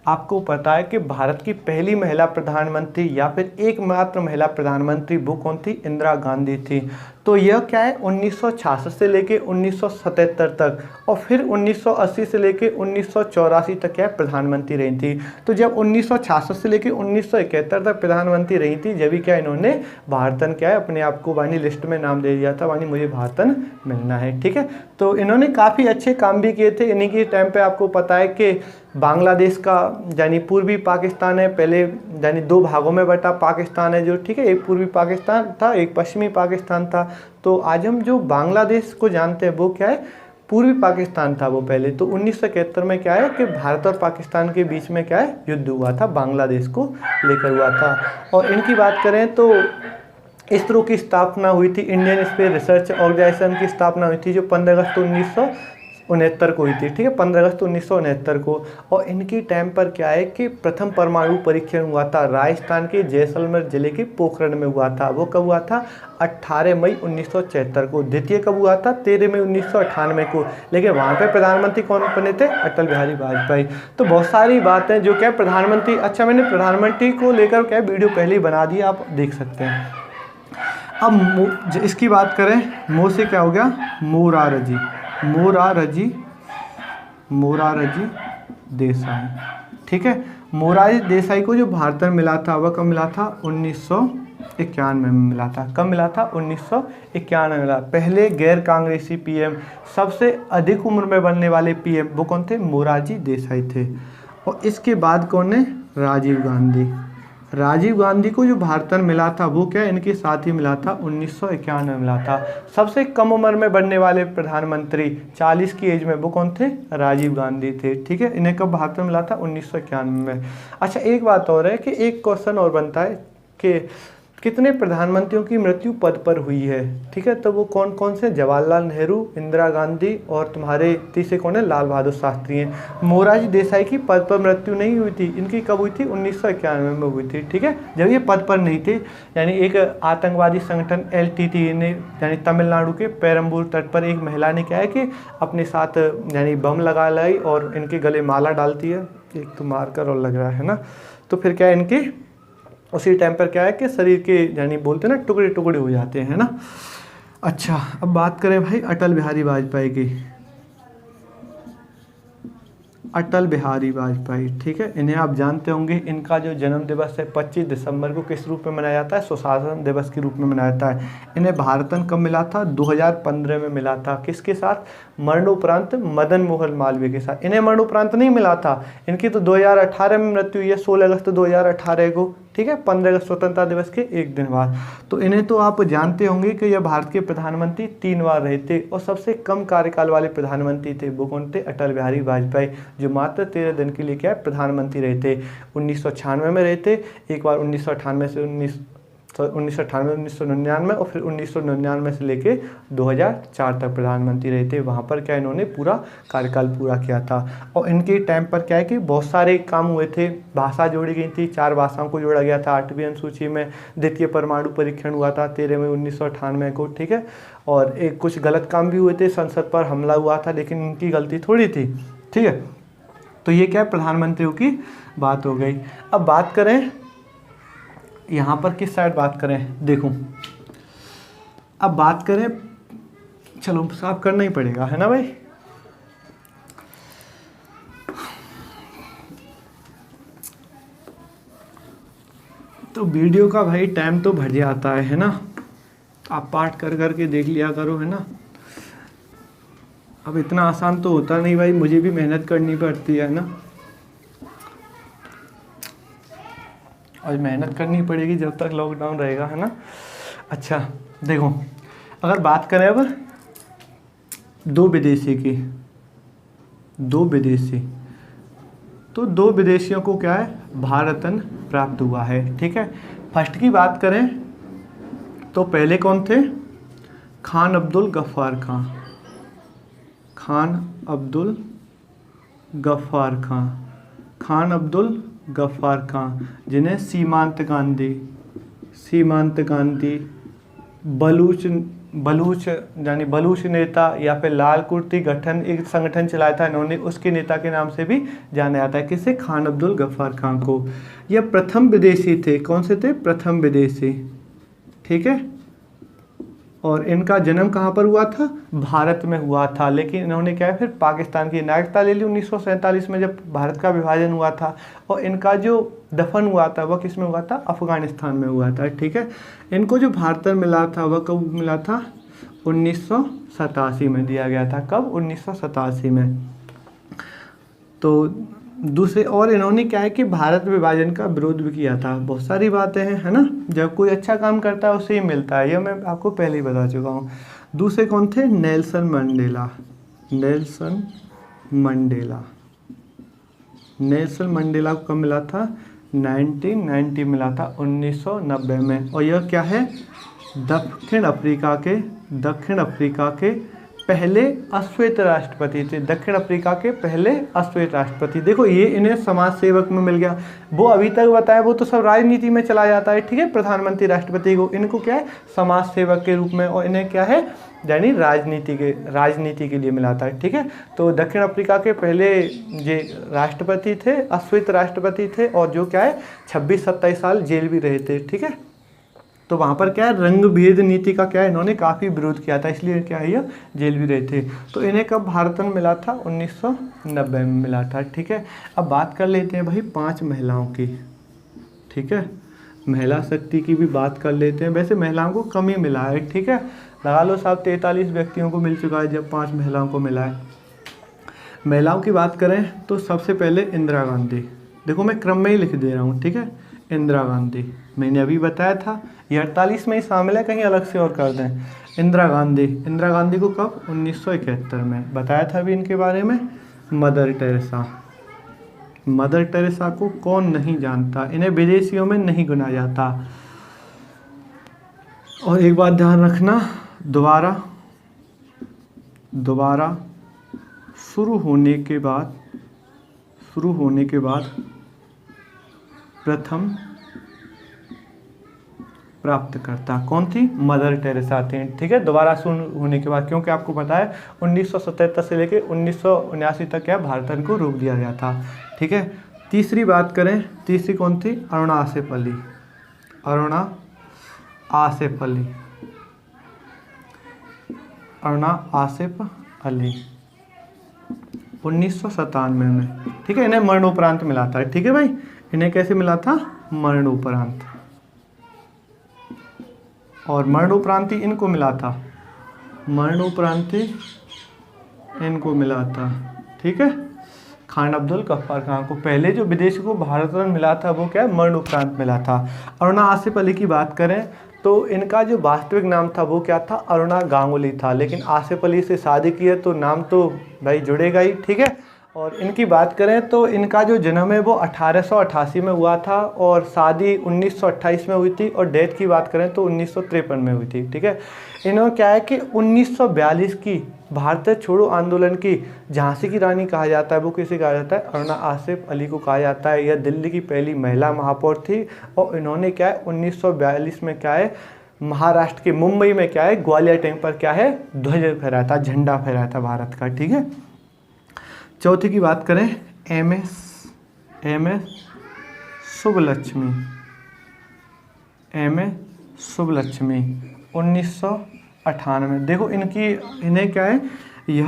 आपको पता है कि भारत की पहली महिला प्रधानमंत्री या फिर एकमात्र महिला प्रधानमंत्री वो कौन थी? इंदिरा गांधी थी। तो यह क्या है 1966 से लेके 1977 तक और फिर 1980 से लेके 1984 तक क्या है प्रधानमंत्री रही थी। तो जब 1966 से लेके 1971 तक प्रधानमंत्री रही थी, जब भी क्या इन्होंने भारतन क्या है अपने आप को वानी लिस्ट में नाम दे दिया था, वानी मुझे भारतन मिलना है। ठीक है, तो इन्होंने काफ़ी अच्छे काम भी किए थे। इन्हीं के टाइम पे आपको पता है कि बांग्लादेश का यानी पूर्वी पाकिस्तान है, पहले यानी दो भागों में बटा पाकिस्तान है जो, ठीक है, एक पूर्वी पाकिस्तान था, एक पश्चिमी पाकिस्तान था। तो आज हम जो बांग्लादेश को जानते हैं वो क्या है, पूर्वी पाकिस्तान था वो पहले। तो 1971 में क्या है कि भारत और पाकिस्तान के बीच में क्या है युद्ध हुआ था, बांग्लादेश को लेकर हुआ था। और इनकी बात करें तो इसरो की स्थापना हुई थी, इंडियन स्पेस रिसर्च ऑर्गेनाइजेशन की स्थापना हुई थी जो 15 अगस्त 1969 को हुई थी। ठीक है, 15 अगस्त 1969 को। और इनकी टाइम पर क्या है कि प्रथम परमाणु परीक्षण हुआ था राजस्थान के जैसलमेर जिले के पोखरण में हुआ था। वो कब हुआ था? 18 मई 1976 को। द्वितीय कब हुआ था? 13 मई 1998 को। लेकिन वहाँ पे प्रधानमंत्री कौन बने थे? अटल बिहारी वाजपेयी। तो बहुत सारी बातें जो क्या प्रधानमंत्री, अच्छा मैंने प्रधानमंत्री को लेकर क्या वीडियो पहले ही बना दी, आप देख सकते हैं। अब इसकी बात करें, मो से क्या हो गया? मोरारजी, मोरारजी देसाई। ठीक है, मोरारजी देसाई को जो भारत में मिला था वह कब मिला था? 1991 में मिला था। कब मिला था? 1991 में मिला। पहले गैर कांग्रेसी पीएम, सबसे अधिक उम्र में बनने वाले पीएम वो कौन थे? मोरारजी देसाई थे। और इसके बाद कौन है? राजीव गांधी। राजीव गांधी को जो भारत रत्न मिला था वो क्या इनके साथ ही मिला था? 1991 में मिला था। सबसे कम उम्र में बनने वाले प्रधानमंत्री 40 की एज में वो कौन थे? राजीव गांधी थे। ठीक है, इन्हें कब भारत रत्न मिला था? 1991 में। अच्छा एक बात और है कि एक क्वेश्चन और बनता है कि कितने प्रधानमंत्रियों की मृत्यु पद पर हुई है, ठीक है। तो वो कौन कौन से, जवाहरलाल नेहरू, इंदिरा गांधी और तुम्हारे तीसरे कौन है, लाल बहादुर शास्त्री हैं। मोरारजी देसाई की पद पर मृत्यु नहीं हुई थी, इनकी कब हुई थी, 1991 में हुई थी, ठीक है, जब ये पद पर नहीं थे। यानी एक आतंकवादी संगठन LTTE ने, यानी तमिलनाडु के पेरम्बूर तट पर एक महिला ने क्या है कि अपने साथ यानी बम लगा लाई और इनके गले माला डालती है, एक तो मारकर और लग रहा है ना, तो फिर क्या है इनके उसी टाइम पर क्या है कि शरीर के यानी बोलते हैं ना टुकड़े टुकड़े हो जाते हैं ना। अच्छा, अब बात करें भाई अटल बिहारी वाजपेयी की। अटल बिहारी वाजपेयी, ठीक है, इन्हें आप जानते होंगे। इनका जो जन्म दिवस है 25 दिसंबर को किस रूप में मनाया जाता है, सुशासन दिवस के रूप में मनाया जाता है। इन्हें भारत रत्न कब मिला था, 2015 में मिला था। किसके साथ, मरणोपरांत मदन मोहन मालवीय के साथ। इन्हें मरणोपरांत नहीं मिला था, इनकी तो 2018 में मृत्यु हुई है, 16 अगस्त 2018 को, ठीक है, 15 अगस्त स्वतंत्रता दिवस के एक दिन बाद। तो इन्हें तो आप जानते होंगे कि यह भारत के प्रधानमंत्री 3 बार रहे थे और सबसे कम कार्यकाल वाले प्रधानमंत्री थे। वो कौन थे, अटल बिहारी वाजपेयी, जो मात्र 13 दिन के लिए क्या है प्रधानमंत्री रहे थे। 1996 में रहे थे, एक बार 1998 से 1999 और फिर 1999 से लेके 2004 तक प्रधानमंत्री रहे थे। वहाँ पर क्या इन्होंने पूरा कार्यकाल पूरा किया था। और इनके टाइम पर क्या है कि बहुत सारे काम हुए थे, भाषा जोड़ी गई थी, 4 भाषाओं को जोड़ा गया था 8वीं अनुसूची में। द्वितीय परमाणु परीक्षण हुआ था 13 मई 1998 को, ठीक है। और एक कुछ गलत काम भी हुए थे, संसद पर हमला हुआ था, लेकिन इनकी गलती थोड़ी थी, ठीक है। तो ये क्या प्रधानमंत्रियों की बात हो गई। अब बात करें यहाँ पर किस साइड बात करें, देखो अब बात करें, चलो साफ करना ही पड़ेगा, है ना भाई। तो वीडियो का भाई टाइम तो बढ़ जाता है ना, आप पाठ कर कर के देख लिया करो, है ना। अब इतना आसान तो होता नहीं भाई, मुझे भी मेहनत करनी पड़ती है ना, और मेहनत करनी पड़ेगी जब तक लॉकडाउन रहेगा, है ना। अच्छा देखो, अगर बात करें अब 2 विदेशी की, 2 विदेशी, तो 2 विदेशियों को क्या है भारत रत्न प्राप्त हुआ है, ठीक है। फर्स्ट की बात करें तो पहले कौन थे, खान अब्दुल गफ्फार खां, खान अब्दुल गफ्फार खां, खान अब्दुल गफ्फार खां, जिन्हें सीमांत गांधी बलूच यानी बलूच नेता या फिर लाल कुर्ती गठन एक संगठन चलाया था इन्होंने, उसके नेता के नाम से भी जाना जाता है। किसे, खान अब्दुल गफ्फार खां को। यह प्रथम विदेशी थे, कौन से थे, प्रथम विदेशी, ठीक है। और इनका जन्म कहाँ पर हुआ था, भारत में हुआ था, लेकिन इन्होंने क्या है फिर पाकिस्तान की नागरिकता ले ली 1947 में जब भारत का विभाजन हुआ था। और इनका जो दफन हुआ था वह किस में हुआ था, अफगानिस्तान में हुआ था, ठीक है। इनको जो भारत रत्न मिला था वह कब मिला था, 1987 में दिया गया था। कब, 1987 में। तो दूसरे, और इन्होंने क्या है कि भारत विभाजन का विरोध भी किया था। बहुत सारी बातें हैं, है ना, जब कोई अच्छा काम करता है उसे ही मिलता है, यह मैं आपको पहले ही बता चुका हूँ। दूसरे कौन थे, Nelson Mandela, Nelson Mandela, Nelson Mandela को कब मिला था, 1990 मिला था, 1990 में। और यह क्या है, दक्षिण अफ्रीका के पहले अश्वेत राष्ट्रपति थे, दक्षिण अफ्रीका के पहले अश्वेत राष्ट्रपति। देखो ये इन्हें समाज सेवक में मिल गया, वो अभी तक बताया वो तो सब राजनीति में चला जाता है, ठीक है। प्रधानमंत्री राष्ट्रपति को, इनको क्या है समाज सेवक के रूप में, और इन्हें क्या है यानी राजनीति के लिए मिला था, ठीक है। तो दक्षिण अफ्रीका के पहले ये राष्ट्रपति थे, अश्वेत राष्ट्रपति थे, और जो क्या है 26-27 साल जेल भी रहे थे, ठीक है। तो वहाँ पर क्या है रंग भेद नीति का क्या है इन्होंने काफ़ी विरोध किया था, इसलिए क्या है यह जेल भी रहे थे। तो इन्हें कब भारत रत्न मिला था, 1990 में मिला था, ठीक है। अब बात कर लेते हैं भाई 5 महिलाओं की, ठीक है। महिला शक्ति की भी बात कर लेते हैं, वैसे महिलाओं को कम ही मिला है, ठीक है। लगा लो साहब 43 व्यक्तियों को मिल चुका है, जब 5 महिलाओं को मिला है। महिलाओं की बात करें तो सबसे पहले इंदिरा गांधी, देखो मैं क्रम में ही लिख दे रहा हूँ, ठीक है। इंदिरा गांधी मैंने अभी बताया था, ये 48 में ही शामिल है, कहीं अलग से और कर दें। इंदिरा गांधी को कब, 1971 में, बताया था अभी इनके बारे में। मदर टेरेसा को कौन नहीं जानता, इन्हें विदेशियों में नहीं गिना जाता। और एक बात ध्यान रखना, दोबारा शुरू होने के बाद प्रथम प्राप्तकर्ता कौन थी? मदर टेरेसा थी। ठीक है, दोबारा शुरू होने के बाद, क्योंकि आपको पता है 1977 से लेकर 1979 तक क्या भारत रत्न को रोक दिया गया था। ठीक है, तीसरी बात करें, तीसरी कौन थी? अरुणा आसिफ अली। अरुणा आसिफ अली 1997 में। ठीक है, इन्हें मरणोपरांत मिला था। ठीक है भाई, इन्हें कैसे मिला था? मरणोपरांत। और मरणोपरांति इनको मिला था, ठीक है, खान अब्दुल गफ्फार खान को। पहले जो विदेशी को भारत रत्न मिला था वो क्या है? मरणोपरांत मिला था। अरुणा आसिफ अली की बात करें तो इनका जो वास्तविक नाम था वो क्या था? अरुणा गांगुली था, लेकिन आसिफ अली से शादी की है तो नाम तो भाई जुड़ेगा ही। ठीक है, और इनकी बात करें तो इनका जो जन्म है वो 1888 में हुआ था और शादी 1928 में हुई थी, और डेथ की बात करें तो 1953 में हुई थी। ठीक है, इन्होंने क्या है कि 1942 की भारत छोड़ो आंदोलन की झांसी की रानी कहा जाता है, वो किसे कहा जाता है? अरुणा आसिफ अली को कहा जाता है। यह दिल्ली की पहली महिला महापौर थी, और इन्होंने क्या है 1942 में क्या है महाराष्ट्र के मुंबई में क्या है ग्वालियर टैंक पर क्या है ध्वज फहराया था, झंडा फहराया था भारत का। ठीक है, चौथी की बात करें, एम एस सुब्बलक्ष्मी 1998। देखो इन्हें क्या है, यह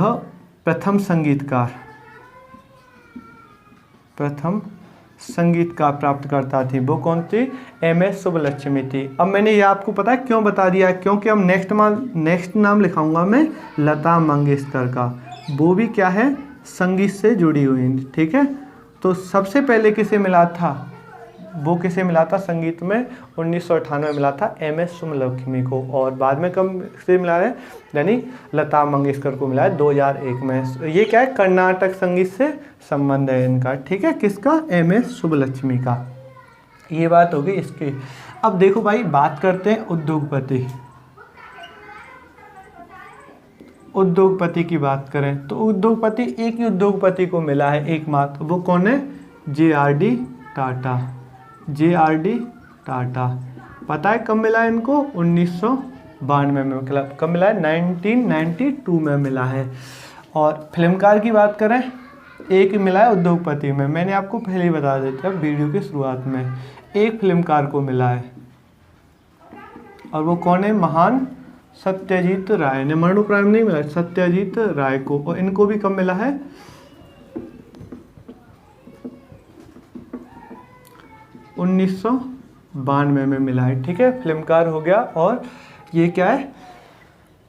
प्रथम संगीतकार प्राप्तकर्ता थी। वो कौन थी? MS सुब्बलक्ष्मी थी। अब मैंने ये आपको पता है क्यों बता दिया, क्योंकि अब नेक्स्ट नाम लिखाऊंगा मैं लता मंगेशकर का, वो भी क्या है संगीत से जुड़ी हुई। ठीक है, तो सबसे पहले किसे मिला था? वो किसे मिला था संगीत में? 1998 में मिला था MS सुब्बलक्ष्मी को, और बाद में कब से मिला है? यानी लता मंगेशकर को मिला है 2001 में। ये क्या है? कर्नाटक संगीत से संबंध है इनका। ठीक है, किसका? MS सुब्बलक्ष्मी का। ये बात होगी इसकी। अब देखो भाई, बात करते हैं उद्योगपति की बात करें तो उद्योगपति, एक ही उद्योगपति को मिला है एकमात्र, वो कौन है? JRD टाटा। पता है कब मिला है इनको? 1992 में। कब मिला है? 1992 में मिला है। और फिल्मकार की बात करें, एक मिला है उद्योगपति में, मैंने आपको पहले ही बता दिया था वीडियो की शुरुआत में, एक फिल्मकार को मिला है, और वो कौन है? महान सत्यजीत राय ने। मरणोपरांत नहीं मिला, सत्यजीत राय को। और इनको भी कब मिला है? 1992 में मिला है। ठीक है, फिल्मकार हो गया, और ये क्या है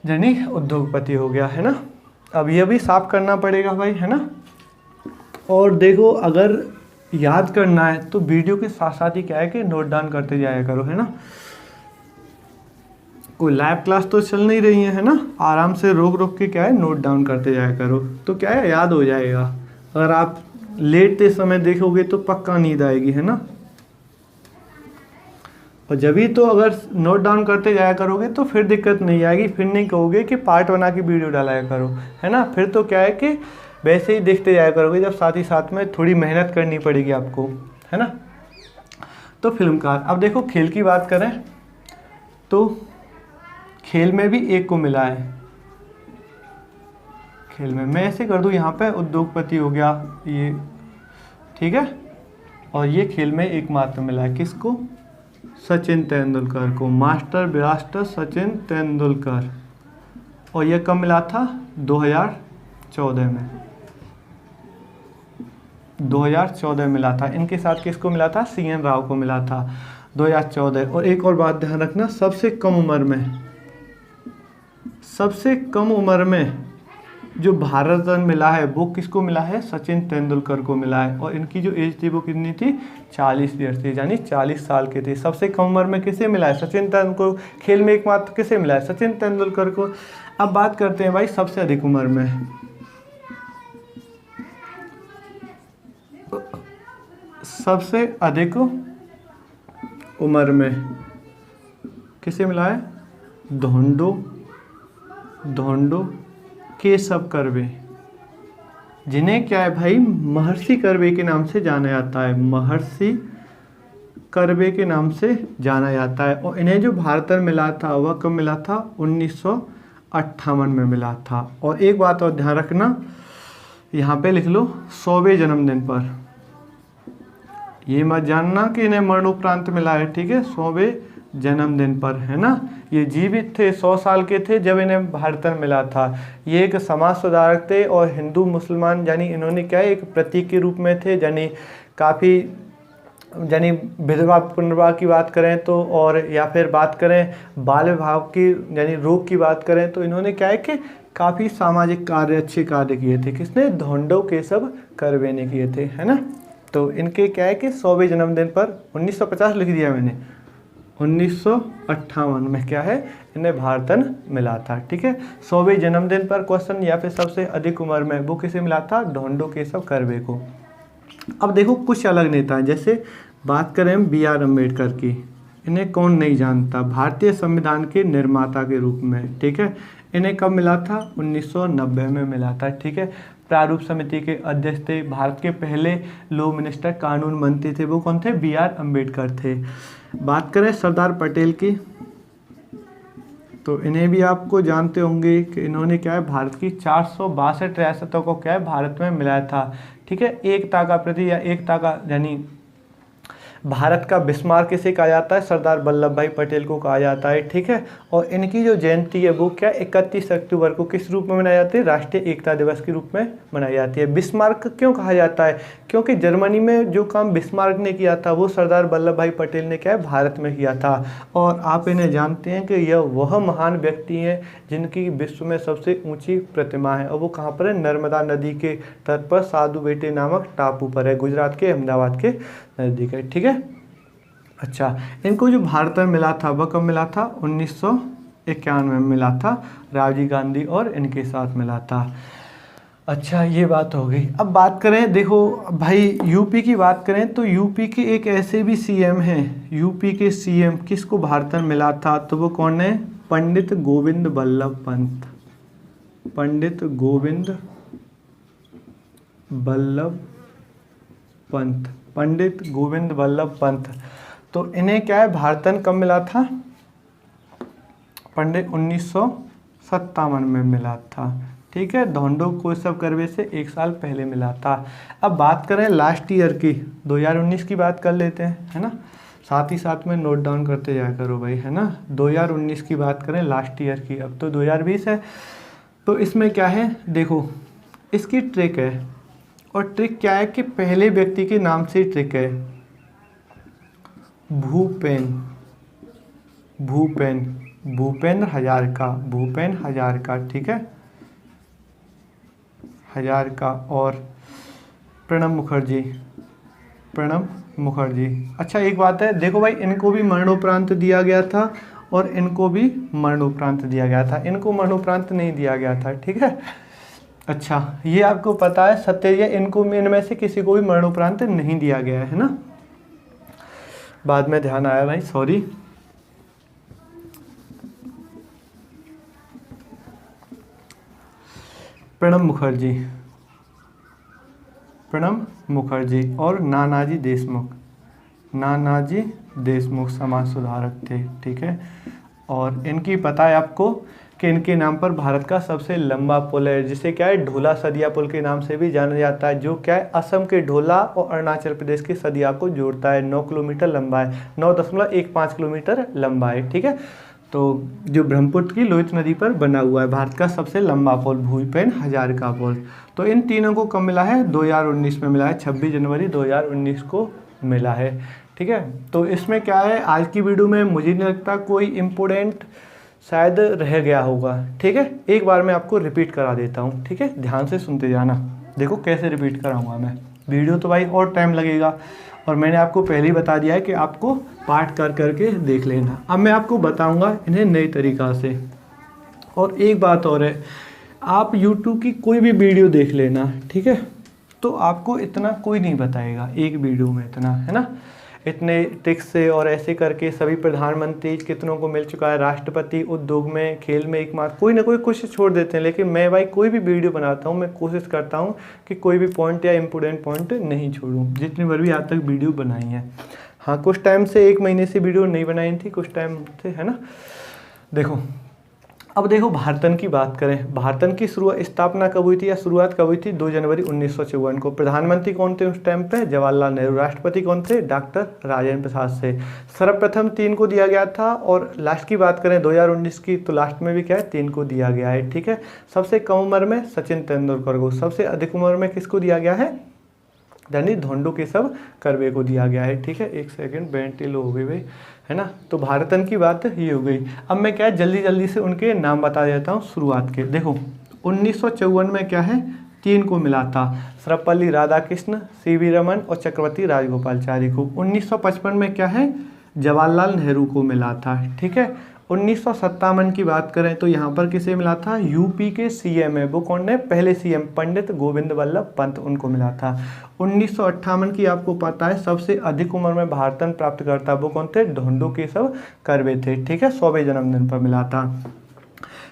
यानी उद्योगपति हो गया, है ना। अब ये भी साफ करना पड़ेगा भाई, है ना। और देखो, अगर याद करना है तो वीडियो के साथ साथ ही क्या है कि नोट डाउन करते जाया करो, है ना। कोई लाइव क्लास तो चल नहीं रही है ना, आराम से रोक के क्या है नोट डाउन करते जाया करो, तो क्या है याद हो जाएगा। अगर आप लेटते समय देखोगे तो पक्का नींद आएगी, है ना। और जब भी तो अगर नोट डाउन करते जाया करोगे तो फिर दिक्कत नहीं आएगी, फिर नहीं कहोगे कि पार्ट बना के वीडियो डालाया करो, है ना। फिर तो क्या है कि वैसे ही देखते जाया करोगे, जब साथ ही साथ में थोड़ी मेहनत करनी पड़ेगी आपको, है ना। तो फिल्मकार। अब देखो, खेल की बात करें तो खेल में भी एक को मिला है। खेल में मैं ऐसे कर दूं, यहाँ पे उद्योगपति हो गया ये, ठीक है। और ये खेल में एकमात्र मिला है, किसको? सचिन तेंदुलकर को, मास्टर ब्लास्टर सचिन तेंदुलकर। और ये कब मिला था? 2014 में। 2014 में मिला था। इनके साथ किसको मिला था? CN राव को मिला था 2014। और एक और बात ध्यान रखना, सबसे कम उम्र में जो भारत रत्न मिला है वो किसको मिला है? सचिन तेंदुलकर को मिला है। और इनकी जो एज थी वो कितनी थी? 40 ईयर्स थी, यानी 40 साल के थे। सबसे कम उम्र में किसे मिला है? सचिन तेंदुलकर। खेल में एकमात्र किसे मिला है? सचिन तेंदुलकर को। अब बात करते हैं भाई सबसे अधिक उम्र में। सबसे अधिक उम्र में किसे मिला है? धोंडो केशव कर्वे, जिन्हें क्या है भाई महर्षि कर्वे के नाम से जाना जाता है, महर्षि कर्वे के नाम से जाना जाता है। और इन्हें जो भारत रत्न मिला था वह कब मिला था, 1958 में मिला था। और एक बात और ध्यान रखना, यहाँ पे लिख लो 100वें जन्मदिन पर, ये मत जानना कि इन्हें मरणोपरांत मिला है, ठीक है, 100वें जन्मदिन पर, है ना। ये जीवित थे, 100 साल के थे जब इन्हें भारत रत्न मिला था। ये एक समाज सुधारक थे और हिंदू मुसलमान यानी इन्होंने क्या है एक प्रतीक के रूप में थे, यानी काफ़ी यानी विधवा पुनर्विवाह की बात करें तो, और या फिर बात करें बाल विवाह की यानी रोग की बात करें तो इन्होंने क्या है कि काफ़ी सामाजिक कार्य, अच्छे कार्य किए थे। किसने, धोंडो केशव कर्वे ने किए थे, है ना। तो इनके क्या है कि 100वें जन्मदिन पर 1950 लिख दिया मैंने, 1958 में क्या है इन्हें भारत रत्न मिला था, ठीक है। 100वें जन्मदिन पर क्वेश्चन या फिर सबसे अधिक उम्र में वो किसे मिला था, धोंडो केशव कर्वे को। अब देखो कुछ अलग नेता हैं, जैसे बात करें हम BR अम्बेडकर की, इन्हें कौन नहीं जानता, भारतीय संविधान के निर्माता के रूप में, ठीक है। इन्हें कब मिला था, 1990 में मिला था, ठीक है। प्रारूप समिति के अध्यक्ष थे, भारत के पहले लॉ मिनिस्टर, कानून मंत्री थे, वो कौन थे, BR अम्बेडकर थे। बात करें सरदार पटेल की तो इन्हें भी आपको जानते होंगे कि इन्होंने क्या है भारत की 462 रियासतों को क्या है भारत में मिलाया था, ठीक है। एकता का प्रति या एकता का यानी भारत का बिस्मार्क किसे कहा जाता है, सरदार वल्लभ भाई पटेल को कहा जाता है, ठीक है। और इनकी जो जयंती है वो क्या 31 अक्टूबर को किस रूप में मनाई जाती है, राष्ट्रीय एकता दिवस के रूप में मनाई जाती है। बिस्मार्क क्यों कहा जाता है, क्योंकि जर्मनी में जो काम बिस्मार्क ने किया था वो सरदार वल्लभ भाई पटेल ने क्या है भारत में किया था। और आप इन्हें जानते हैं कि यह वह महान व्यक्ति हैं जिनकी विश्व में सबसे ऊँची प्रतिमा है, और वो कहाँ पर है, नर्मदा नदी के तट पर साधु बेटे नामक टापू पर है, गुजरात के अहमदाबाद के नज़दीक है, ठीक है। अच्छा, इनको जो भारत रत्न मिला था वह कब मिला था, 1991 में मिला था, राजीव गांधी और इनके साथ मिला था। अच्छा, ये बात हो गई। अब बात करें, देखो भाई यूपी की बात करें तो यूपी के एक ऐसे भी CM हैं, यूपी के CM किसको भारत रत्न मिला था, तो वो कौन है, पंडित गोविंद बल्लभ पंत, पंडित गोविंद बल्लभ पंत, पंडित गोविंद बल्लभ पंत। तो इन्हें क्या है भारत रत्न कब मिला था, पंडित 1957 में मिला था, ठीक है। धोंडो केशव कर्वे से 1 साल पहले मिला था। अब बात करें लास्ट ईयर की, 2019 की बात कर लेते हैं, है ना, साथ ही साथ में नोट डाउन करते जाया करो भाई, है ना। 2019 की बात करें लास्ट ईयर की, अब तो 2020 है। तो इसमें क्या है, देखो इसकी ट्रिक है, और ट्रिक क्या है कि पहले व्यक्ति के नाम से ट्रिक है, भूपेन, भूपेन, भूपेंद्र हजारिका, भूपेन हजारिका, ठीक है, हजारिका। और प्रणब मुखर्जी, प्रणब मुखर्जी। अच्छा, एक बात है, देखो भाई इनको भी मरणोपरांत दिया गया था और इनको भी मरणोपरांत दिया गया था, इनको मरणोपरांत नहीं दिया गया था, ठीक है। अच्छा, ये आपको पता है सत्य, ये इनको इनमें से किसी को भी मरणोपरांत नहीं दिया गया है ना, बाद में ध्यान आया भाई, सॉरी। प्रणब मुखर्जी, प्रणब मुखर्जी और नानाजी देशमुख, नानाजी देशमुख समाज सुधारक थे, ठीक है। और इनकी पता है आपको कि इनके नाम पर भारत का सबसे लंबा पुल है, जिसे क्या है ढोला सदिया पुल के नाम से भी जाना जाता है, जो क्या है असम के ढोला और अरुणाचल प्रदेश की सदिया को जोड़ता है। 9 किलोमीटर लंबा है, 9.15 किलोमीटर लंबा है, ठीक है। तो जो ब्रह्मपुत्र की लोहित नदी पर बना हुआ है भारत का सबसे लंबा पुल, भूपेन हजारिका पुल। तो इन तीनों को कब मिला है, 2019 में मिला है, 26 जनवरी 2019 को मिला है, ठीक है। तो इसमें क्या है, आज की वीडियो में मुझे नहीं लगता कोई इम्पोर्टेंट शायद रह गया होगा, ठीक है। एक बार मैं आपको रिपीट करा देता हूँ, ठीक है, ध्यान से सुनते जाना। देखो कैसे रिपीट कराऊंगा मैं, वीडियो तो भाई और टाइम लगेगा, और मैंने आपको पहले ही बता दिया है कि आपको पाठ कर करके देख लेना। अब मैं आपको बताऊंगा इन्हें नए तरीक़ा से। और एक बात और है, आप YouTube की कोई भी वीडियो देख लेना, ठीक है, तो आपको इतना कोई नहीं बताएगा एक वीडियो में इतना, है ना। इतने ट्रिक्स से और ऐसे करके सभी प्रधानमंत्री कितनों को मिल चुका है, राष्ट्रपति, उद्योग में, खेल में, एकमात्र कोई ना कोई कोशिश छोड़ देते हैं। लेकिन मैं भाई कोई भी वीडियो बनाता हूँ मैं कोशिश करता हूँ कि कोई भी पॉइंट या इम्पोर्टेंट पॉइंट नहीं छोड़ूँ, जितनी बार भी आज तक वीडियो बनाई है। हाँ, कुछ टाइम से 1 महीने से वीडियो नहीं बनाई थी, कुछ टाइम से, है ना। देखो अब देखो भारतन की बात करें, भारतन की स्थापना कब हुई थी या शुरुआत कब हुई थी? 2 जनवरी 1954 को। प्रधानमंत्री कौन थे उस टाइम पे? जवाहरलाल नेहरू। राष्ट्रपति कौन थे? डॉक्टर राजेंद्र प्रसाद से। सर्वप्रथम 3 को दिया गया था, और लास्ट की बात करें 2019 की, तो लास्ट में भी क्या है? 3 को दिया गया है, ठीक है। सबसे कम उम्र में सचिन तेंदुलकर को, सबसे अधिक उम्र में किसको दिया गया है? यानी धोंडो केशव कर्वे को दिया गया है, ठीक है। 1 सेकंड, बैटरी लो हो गई भाई, है ना। तो भारतन की बात ये हो गई। अब मैं क्या जल्दी जल्दी से उनके नाम बता देता हूँ शुरुआत के। देखो 1954 में क्या है? 3 को मिला था, सर्वपल्ली राधाकृष्ण, सीवी रमन और चक्रवर्ती राजगोपालाचारी को। 1955 में क्या है? जवाहरलाल नेहरू को मिला था, ठीक है। 1957 की बात करें तो यहाँ पर किसे मिला था? यूपी के सीएम है, वो कौन है? पहले सीएम पंडित गोविंद वल्लभ पंत, उनको मिला था। 1958 की आपको पता है सबसे अधिक उम्र में भारतन प्राप्त करता, वो कौन थे? धोंडो केशव कर्वे थे, ठीक है। 100वें जन्मदिन पर मिला था।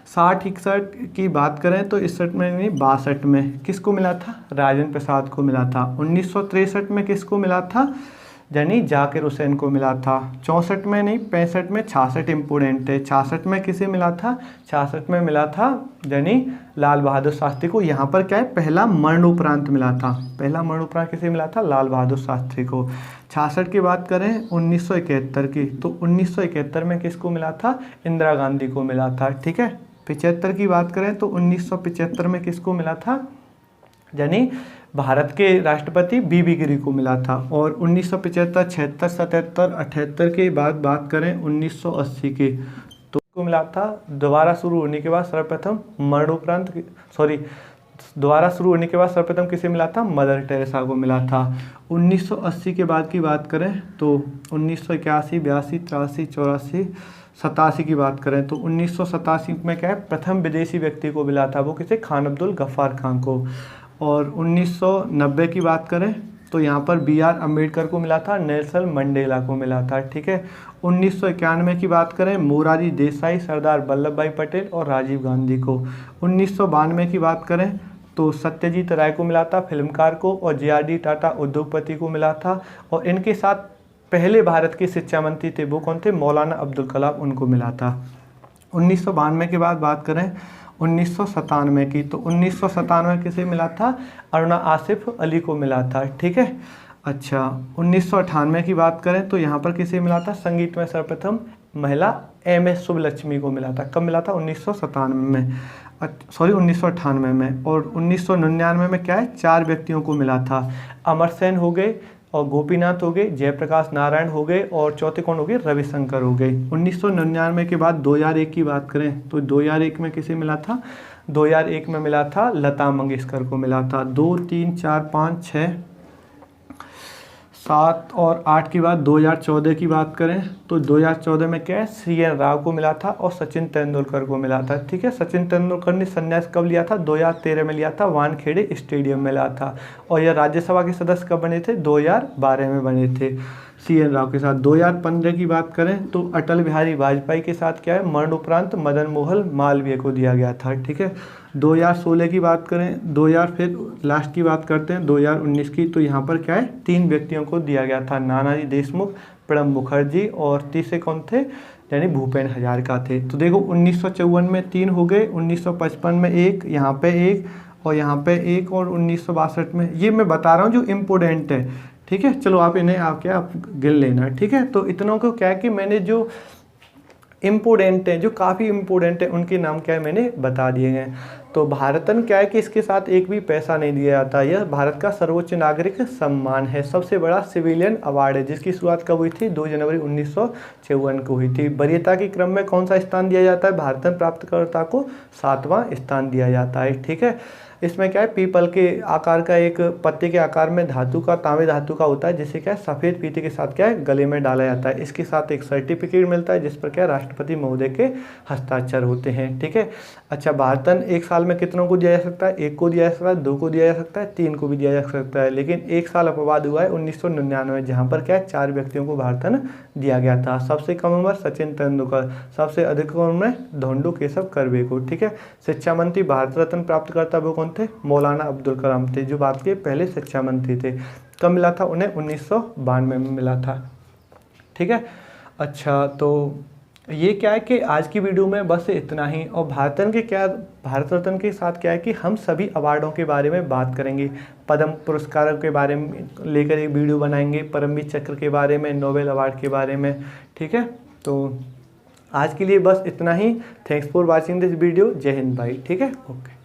60-61 की बात करें तो 61 में नहीं 62 में किसको मिला था? राजेंद्र प्रसाद को मिला था। 1963 में किसको मिला था? यानी जाकिर हुसैन को मिला था। 64 में नहीं 65 में, 66 इम्पोर्टेंट है। 66 में किसे मिला था? 66 में मिला था यानी लाल बहादुर शास्त्री को। यहाँ पर क्या है? पहला मरणोपरांत मिला था, पहला मरणोपरांत किसे मिला था? लाल बहादुर शास्त्री को। 66 की बात करें 1971 की, तो 1971 में किसको मिला था? इंदिरा गांधी को मिला था, ठीक है। 75 की बात करें तो 1975 में किसको मिला था? यानी भारत के राष्ट्रपति बीबी गिरी को मिला था। और 1975, 76, 77, 78 के बाद बात करें 1980 की, तो को मिला था दोबारा शुरू होने के बाद सर्वप्रथम मरणोपरांत, दोबारा शुरू होने के बाद सर्वप्रथम किसे मिला था? मदर टेरेसा को मिला था। 1980 के बाद की बात करें तो 1981, 82, 83, 84, 87 की बात करें तो 1987 में क्या है? प्रथम विदेशी व्यक्ति को मिला था, वो किसे? खान अब्दुल गफ्फार खान को। और 1990 की बात करें तो यहाँ पर BR अम्बेडकर को मिला था, नेल्सन मंडेला को मिला था, ठीक है। 1991 की बात करें मोरारजी देसाई, सरदार वल्लभ भाई पटेल और राजीव गांधी को। 1992 की बात करें तो सत्यजीत राय को मिला था, फिल्मकार को, और JRD टाटा उद्योगपति को मिला था। और इनके साथ पहले भारत के शिक्षा मंत्री थे, वो कौन थे? मौलाना अब्दुल कलाम, उनको मिला था। 1992 के बाद बात करें 1997 की, तो 1997 किसे मिला था? अरुणा आसिफ अली को मिला था, ठीक है। अच्छा 1998 की बात करें तो यहाँ पर किसे मिला था? संगीत में सर्वप्रथम महिला MS सुब्बलक्ष्मी को मिला था। कब मिला था? 1997 में, 1998 में। और 1999 में क्या है? 4 व्यक्तियों को मिला था। अमर सेन हो गए, और गोपीनाथ हो गए, जयप्रकाश नारायण हो गए, और चौथे कौन हो गए? रविशंकर हो गए। 1999 के बाद 2001 की बात करें तो 2001 में किसे मिला था? 2001 में मिला था लता मंगेशकर को मिला था। 2, 3, 4, 5, 6, 7 और 8 की बात 2014 की बात करें तो 2014 में क्या है? CN राव को मिला था और सचिन तेंदुलकर को मिला था, ठीक है। सचिन तेंदुलकर ने संन्यास कब लिया था? 2013 में लिया था, वानखेड़े स्टेडियम में लिया था। और यह राज्यसभा के सदस्य कब बने थे? 2012 में बने थे CN राव के साथ। 2015 की बात करें तो अटल बिहारी वाजपेयी के साथ क्या है? मरणोपरांत मदन मोहन मालवीय को दिया गया था, ठीक है। 2016 की बात करें, 2000 फिर लास्ट की बात करते हैं 2019 की, तो यहाँ पर क्या है? 3 व्यक्तियों को दिया गया था, नानाजी देशमुख, प्रणब मुखर्जी, और तीसरे कौन थे? यानी भूपेन हजारिका थे। तो देखो 1954 में 3 हो गए, 1955 में 1, यहाँ पे 1 और यहाँ पे 1, और 1962 में, ये मैं बता रहा हूँ जो इम्पोर्टेंट है, ठीक है। चलो आप इन्हें आप गिन लेना, ठीक है। तो इतनों को क्या है कि मैंने जो इम्पोर्टेंट है, जो काफ़ी इम्पोर्टेंट है, उनके नाम क्या है मैंने बता दिए हैं। तो भारतन क्या है कि इसके साथ एक भी पैसा नहीं दिया जाता। यह भारत का सर्वोच्च नागरिक सम्मान है, सबसे बड़ा सिविलियन अवार्ड है, जिसकी शुरुआत कब हुई थी? 2 जनवरी 1954 को हुई थी। वरीयता के क्रम में कौन सा स्थान दिया जाता है? भारतन प्राप्तकर्ता को 7वां स्थान दिया जाता है, ठीक है। इसमें क्या है? पीपल के आकार का एक पत्ते के आकार में धातु का, तांबे धातु का होता है, जिसे क्या है? सफ़ेद फीते के साथ क्या है? गले में डाला जाता है। इसके साथ एक सर्टिफिकेट मिलता है जिस पर क्या? राष्ट्रपति महोदय के हस्ताक्षर होते हैं, ठीक है। अच्छा भारतन 1 साल साल में कितनों को दिया जा सकता है? 1 को दिया जा सकता है, 2 को दिया जा सकता है, 3 को भी दिया जा सकता है। लेकिन एक साल अपवाद हुआ है 1999, जहाँ पर क्या है 4 व्यक्तियों को भारत रत्न दिया गया था। सबसे कम उम्र सचिन तेंदुलकर, सबसे अधिक उम्र में धोंडू केशव कर्वे को। ठीक है। शिक्षा मंत्री भारत रत्न प्राप्तकर्ता वो कौन थे? मौलाना अब्दुल कलाम थे, जो भारत के पहले शिक्षा मंत्री थे। कब मिला था उन्हें? 1992 में मिला था। ठीक है। अच्छा, तो ये क्या है कि आज की वीडियो में बस इतना ही। और भारत रत्न के साथ क्या है कि हम सभी अवार्डों के बारे में बात करेंगे। पद्म पुरस्कारों के बारे में लेकर एक वीडियो बनाएंगे, परमवीर चक्र के बारे में, नोबेल अवार्ड के बारे में। ठीक है। तो आज के लिए बस इतना ही। Thanks for watching this video. जय हिंद भाई। ठीक है। ओके।